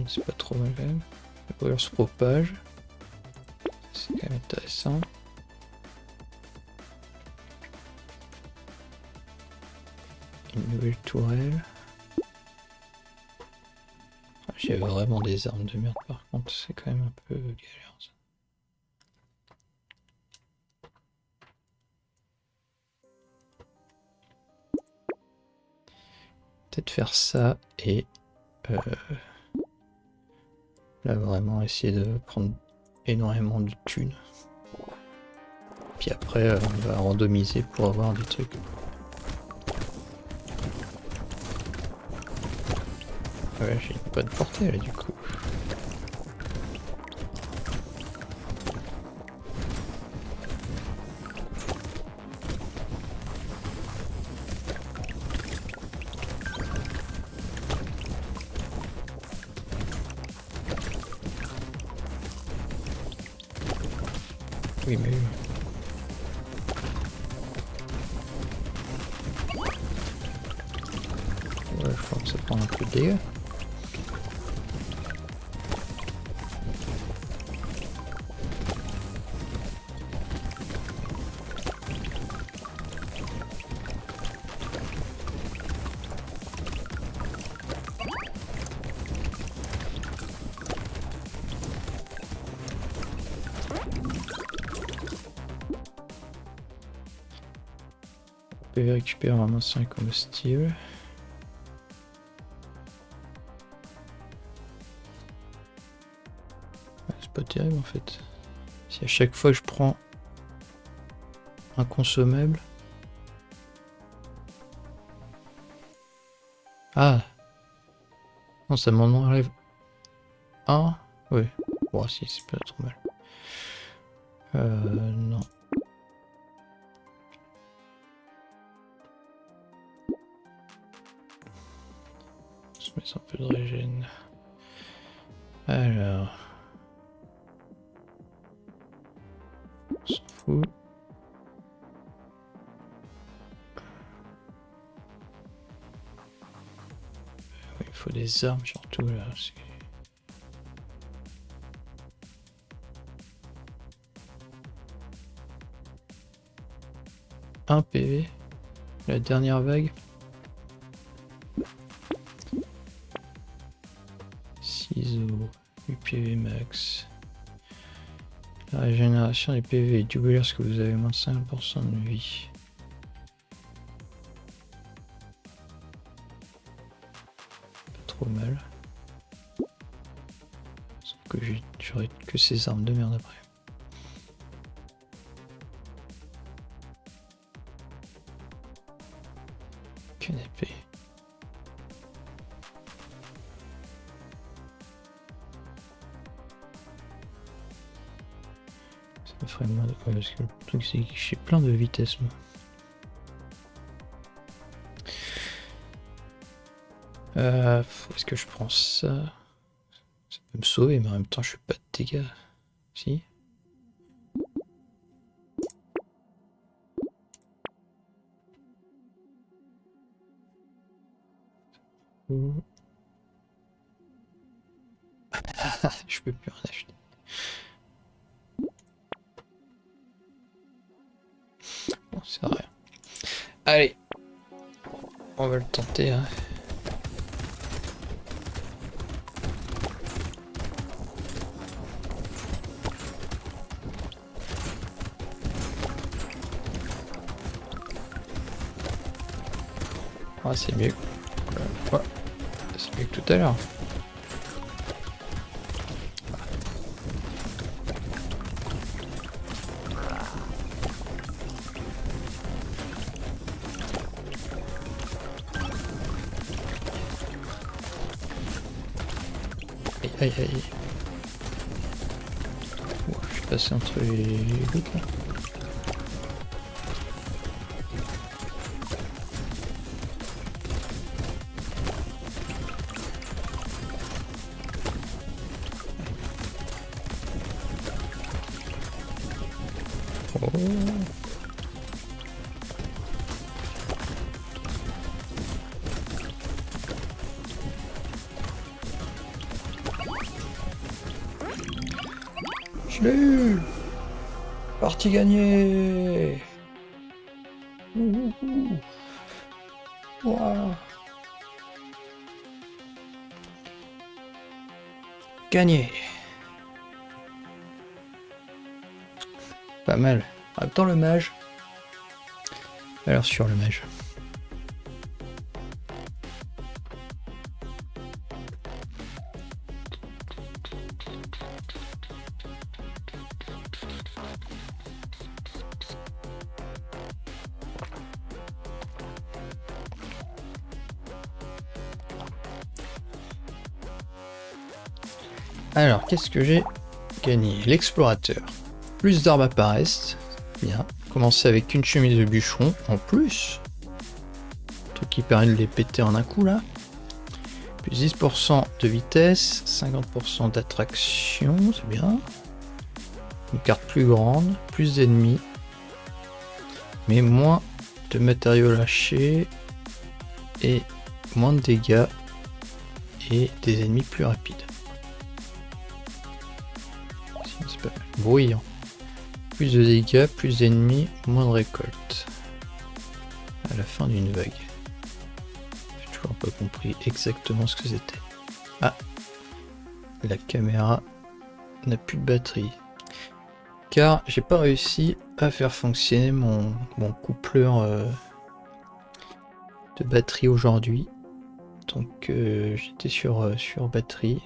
Speaker 1: C'est pas trop mal quand même. La brûlure se propage. C'est quand même intéressant. Une nouvelle tourelle. J'ai vraiment des armes de merde par contre, c'est quand même un peu galère ça. Peut-être faire ça et là vraiment essayer de prendre énormément de thunes. Puis après on va randomiser pour avoir des trucs. Ouais, j'ai une bonne portée là du coup. Oui mais... Ouais, je crois que ça prend un peu de dégâts. PV récupère en ramassant les combustibles. C'est pas terrible en fait. Si à chaque fois je prends un consommable. Ah non, ça m'en enlève un. Oui. Bon si, c'est pas trop mal. Non. On se met un peu de régène. Alors. On s'en fout. Il faut des armes surtout là. Un PV. La dernière vague. Ciseaux. UPV max. La régénération des PV est doublée lorsque vous avez moins de 5% de vie. Pas trop mal. Sauf que j'aurais que ces armes de merde après. Canapé. Ça me ferait moins de... Ouais, parce que le truc c'est que j'ai plein de vitesse moi. Est-ce que je prends ça? Ça peut me sauver mais en même temps je fais pas de dégâts. Si? Je peux plus en acheter. Bon, c'est rien. Allez, on va le tenter. Hein. Ah, c'est mieux. Ouais. C'est mieux que tout à l'heure. Aïe aïe. Oh, je suis passé entre les gouttes là. Oh. Je l'ai eu. Partie gagnée. Wow. Gagné. Pas mal. Attends le mage. Alors sur le mage. Alors, qu'est-ce que j'ai gagné? L'explorateur. Plus d'armes apparaissent. Bien. Commencer avec une chemise de bûcheron en plus. Truc qui permet de les péter en un coup là. Plus 10% de vitesse, 50% d'attraction, c'est bien. Une carte plus grande, plus d'ennemis. Mais moins de matériaux lâchés. Et moins de dégâts. Et des ennemis plus rapides. C'est pas mal. Bruyant. Plus de dégâts, plus d'ennemis, moins de récolte. À la fin d'une vague. J'ai toujours pas compris exactement ce que c'était. Ah, la caméra n'a plus de batterie. Car j'ai pas réussi à faire fonctionner mon coupleur de batterie aujourd'hui. Donc j'étais sur batterie.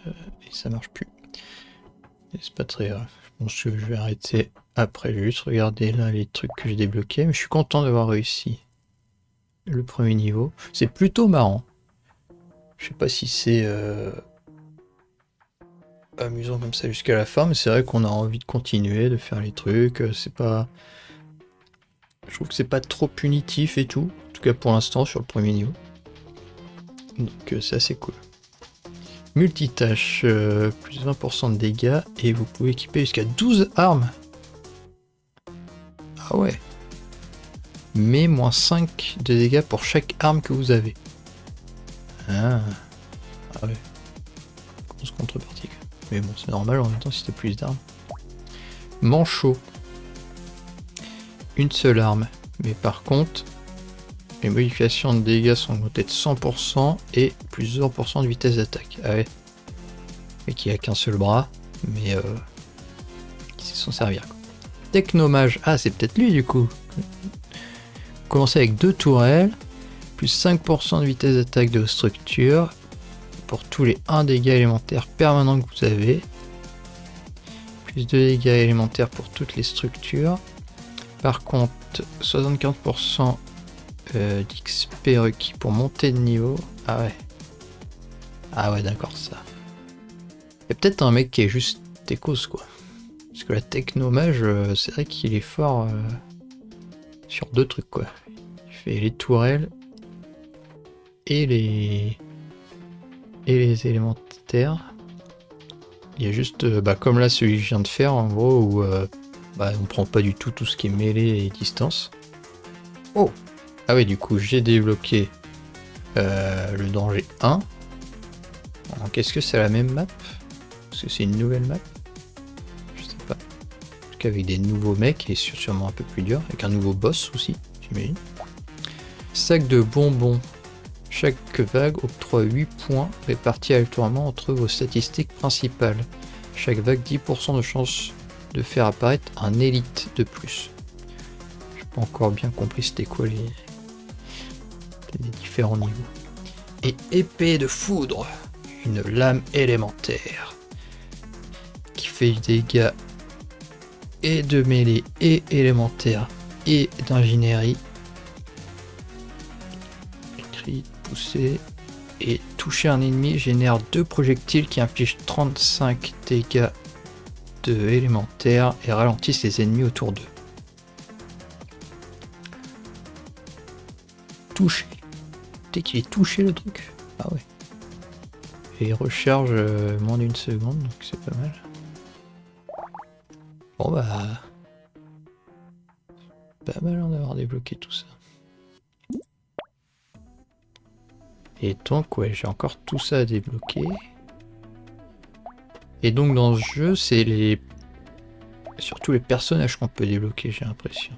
Speaker 1: Et ça marche plus. Et c'est pas très grave. Je pense que je vais arrêter après. Je vais juste regarder là les trucs que j'ai débloqués. Mais je suis content d'avoir réussi le premier niveau. C'est plutôt marrant. Je sais pas si c'est amusant comme ça jusqu'à la fin, mais c'est vrai qu'on a envie de continuer, de faire les trucs. C'est pas. Je trouve que c'est pas trop punitif et tout. En tout cas pour l'instant sur le premier niveau. Donc c'est assez cool. Multitâche, plus 20% de dégâts et vous pouvez équiper jusqu'à 12 armes. Ah ouais. Mais moins 5 de dégâts pour chaque arme que vous avez. Ah ouais. Grosse contrepartie. Mais bon, c'est normal en même temps si t'as plus d'armes. Manchot. Une seule arme. Mais par contre, les modifications de dégâts sont augmentées de 100% et plus 20% de vitesse d'attaque. Ah ouais. Mais qui a qu'un seul bras, mais qui sait s'en servir. Quoi. Technomage. Ah, c'est peut-être lui du coup. Commencez avec 2 tourelles, plus 5% de vitesse d'attaque de structure, pour tous les 1 dégâts élémentaires permanents que vous avez. Plus 2 dégâts élémentaires pour toutes les structures. Par contre, 75% d'XP requis pour monter de niveau. Ah ouais. Ah ouais, d'accord, ça. Il y a peut-être un mec qui est juste techos, quoi. Parce que la technomage, c'est vrai qu'il est fort sur 2 trucs, quoi. Il fait les tourelles et les élémentaires. Il y a juste, comme là, celui que je viens de faire, en gros, où on prend pas du tout ce qui est mêlée et distance. Oh! Ah oui, du coup, j'ai débloqué le danger 1. Donc, est-ce que c'est la même map? Est-ce que c'est une nouvelle map? Je sais pas. En tout cas, avec des nouveaux mecs et sûrement un peu plus dur. Avec un nouveau boss aussi, j'imagine. Sac de bonbons. Chaque vague octroie 8 points répartis aléatoirement entre vos statistiques principales. Chaque vague 10% de chance de faire apparaître un élite de plus. J'ai pas encore bien compris c'était quoi les différents niveaux. Et épée de foudre, une lame élémentaire qui fait des dégâts et de mêlée et élémentaire et d'ingénierie. Écrit pousser et toucher un ennemi génère 2 projectiles qui infligent 35 dégâts de élémentaire et ralentissent les ennemis autour d'eux. Touché. Dès qu'il est touché le truc. Ah ouais. Et il recharge moins d'une seconde, donc c'est pas mal. Bon bah... pas mal d'avoir débloqué tout ça. Et donc ouais, j'ai encore tout ça à débloquer. Et donc dans ce jeu, c'est surtout les personnages qu'on peut débloquer, j'ai l'impression.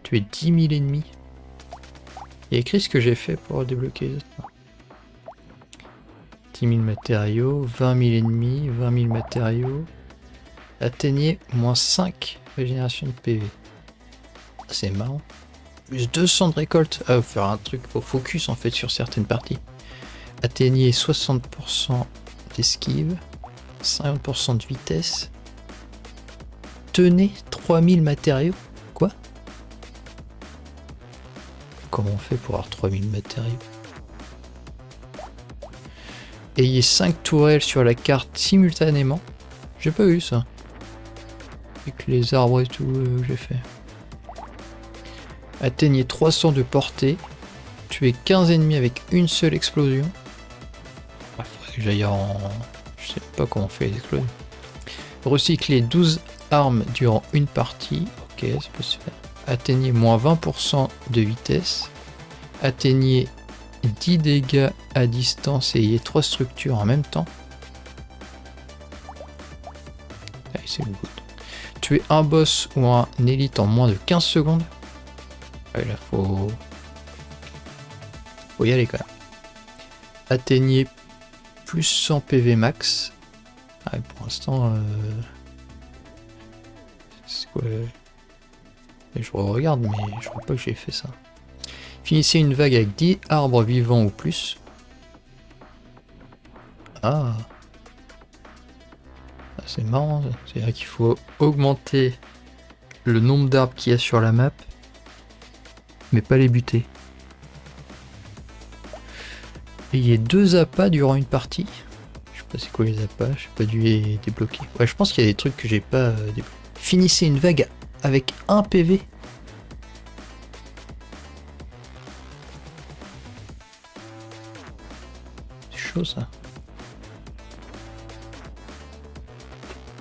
Speaker 1: Tuer 10 000 ennemis. Il y a écrit ce que j'ai fait pour débloquer les autres. 10 000 matériaux, 20 000 ennemis, 20 000 matériaux. Atteignez moins 5 régénération de PV. C'est marrant. Plus 200 de récolte. Ah, faut faire un truc au focus en fait sur certaines parties. Atteignez 60% d'esquive, 50% de vitesse. Tenez 3000 matériaux. Quoi? Comment on fait pour avoir 3000 matériaux? Ayez 5 tourelles sur la carte simultanément. J'ai pas eu ça. Avec les arbres et tout j'ai fait. Atteignez 300 de portée. Tuez 15 ennemis avec une seule explosion. Il faudrait que j'aille en... Je sais pas comment on fait les explosions. Recyclez 12 armes durant une partie. Ok, ça peut se faire. Atteignez moins 20% de vitesse. Atteignez 10 dégâts à distance et ayez 3 structures en même temps. Allez, c'est le good. Tuez un boss ou un élite en moins de 15 secondes. Ouais, là, faut y aller quand même. Atteignez plus 100 PV max. Ah, pour l'instant, c'est quoi? Je regarde, mais je crois pas que j'ai fait ça. Finissez une vague avec 10 arbres vivants ou plus. Ah, c'est marrant. C'est-à-dire qu'il faut augmenter le nombre d'arbres qu'il y a sur la map, mais pas les buter. Ayez 2 appâts durant une partie. Je sais pas c'est quoi les appâts, j'ai pas dû les débloquer. Ouais, je pense qu'il y a des trucs que j'ai pas débloqués. Finissez une vague avec 1 PV. C'est chaud ça.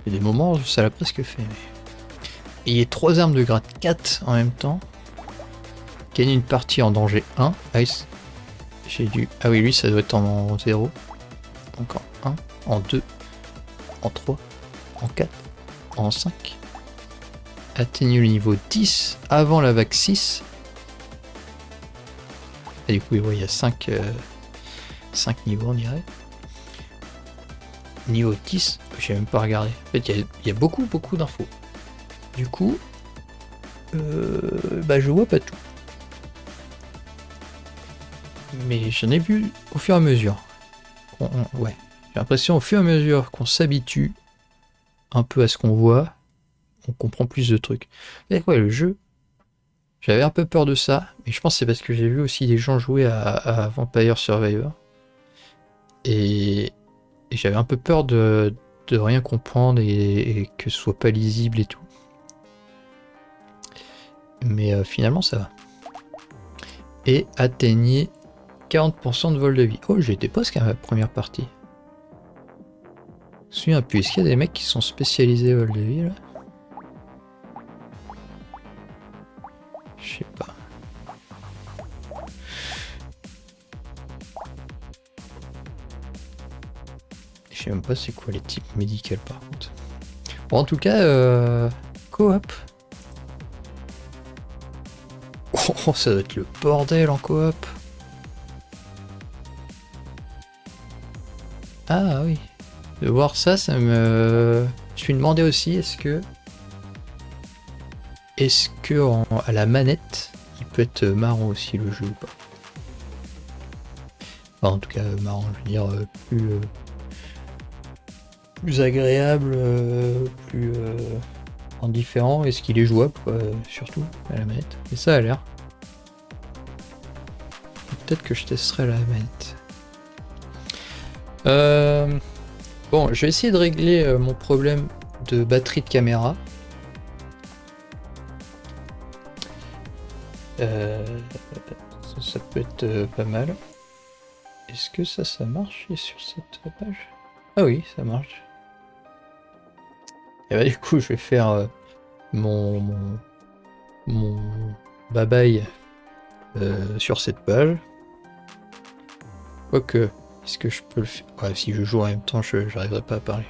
Speaker 1: Il y a des moments où ça l'a presque fait. Mais... Ayez 3 armes de grade 4 en même temps. Gagnez une partie en danger 1. Ice. J'ai dû... Ah oui, lui ça doit être en 0. Donc en 1, en 2, en 3, en 4, en 5. Atteignez le niveau 10 avant la vague 6. Et du coup, il y a 5 niveaux, on dirait. Niveau 10, j'ai même pas regardé. En fait, il y a beaucoup d'infos. Du coup, je vois pas tout. Mais j'en ai vu au fur et à mesure. Ouais, j'ai l'impression au fur et à mesure qu'on s'habitue un peu à ce qu'on voit, on comprend plus de trucs. Et ouais, le jeu, j'avais un peu peur de ça, mais je pense que c'est parce que j'ai vu aussi des gens jouer à Vampire Survivor. Et j'avais un peu peur de rien comprendre et que ce soit pas lisible et tout. Mais finalement ça va. Et atteignez 40% de vol de vie. Oh, j'étais presque à ma première partie. Je me souviens plus, est-ce qu'il y a des mecs qui sont spécialisés vol de vie là? Je sais pas. Je sais même pas c'est quoi les types médicaux par contre. Bon, en tout cas, coop. Oh, ça doit être le bordel en coop. Ah oui. De voir ça, ça me... Je me demandais aussi, est-ce que à la manette, il peut être marrant aussi le jeu ou pas. Enfin, en tout cas, marrant, je veux dire, plus agréable, plus indifférent. Est-ce qu'il est jouable, quoi, surtout à la manette. Et ça a l'air. Peut-être que je testerai la manette. Bon, je vais essayer de régler mon problème de batterie de caméra. Ça peut être pas mal. Est-ce que ça marche sur cette page? Ah oui, ça marche. Et bah du coup, je vais faire mon bye-bye sur cette page. Quoique, est-ce que je peux le faire? Ouais, si je joue en même temps, je n'arriverai pas à parler.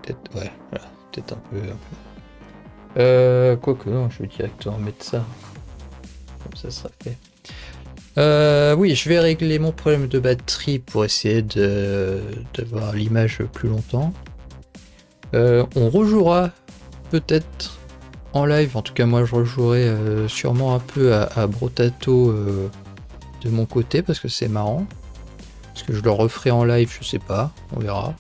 Speaker 1: Peut-être, ouais, voilà, peut-être un peu. Quoique, non, je vais directement mettre ça. Comme ça sera fait. Oui, je vais régler mon problème de batterie pour essayer d'avoir l'image plus longtemps. On rejouera peut-être en live, en tout cas moi je rejouerai sûrement un peu à Brotato de mon côté parce que c'est marrant. Est-ce que je le referai en live? Je sais pas, on verra.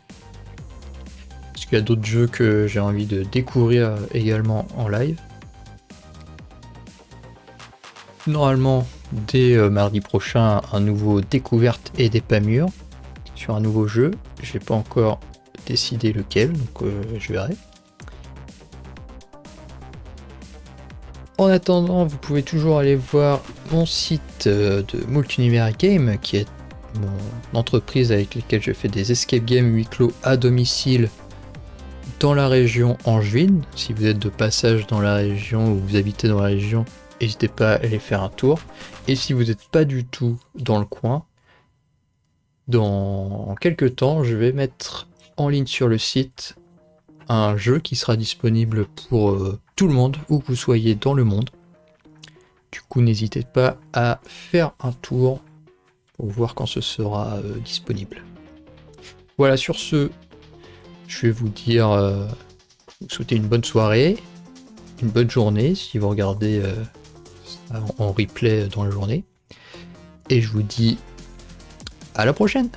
Speaker 1: Est-ce qu'il y a d'autres jeux que j'ai envie de découvrir également en live? Normalement, dès mardi prochain, un nouveau découverte et des pas mûrs sur un nouveau jeu. J'ai pas encore décidé lequel, donc je verrai. En attendant, vous pouvez toujours aller voir mon site de Multunivers Game, qui est mon entreprise avec laquelle je fais des escape games huis clos à domicile dans la région angevine. Si vous êtes de passage dans la région ou vous habitez dans la région, n'hésitez pas à aller faire un tour. Et si vous n'êtes pas du tout dans le coin, dans quelques temps, je vais mettre en ligne sur le site un jeu qui sera disponible pour tout le monde, où que vous soyez dans le monde. Du coup, n'hésitez pas à faire un tour pour voir quand ce sera disponible. Voilà, sur ce, je vais vous dire, vous souhaiter une bonne soirée, une bonne journée, si vous regardez en replay dans la journée. Et je vous dis à la prochaine!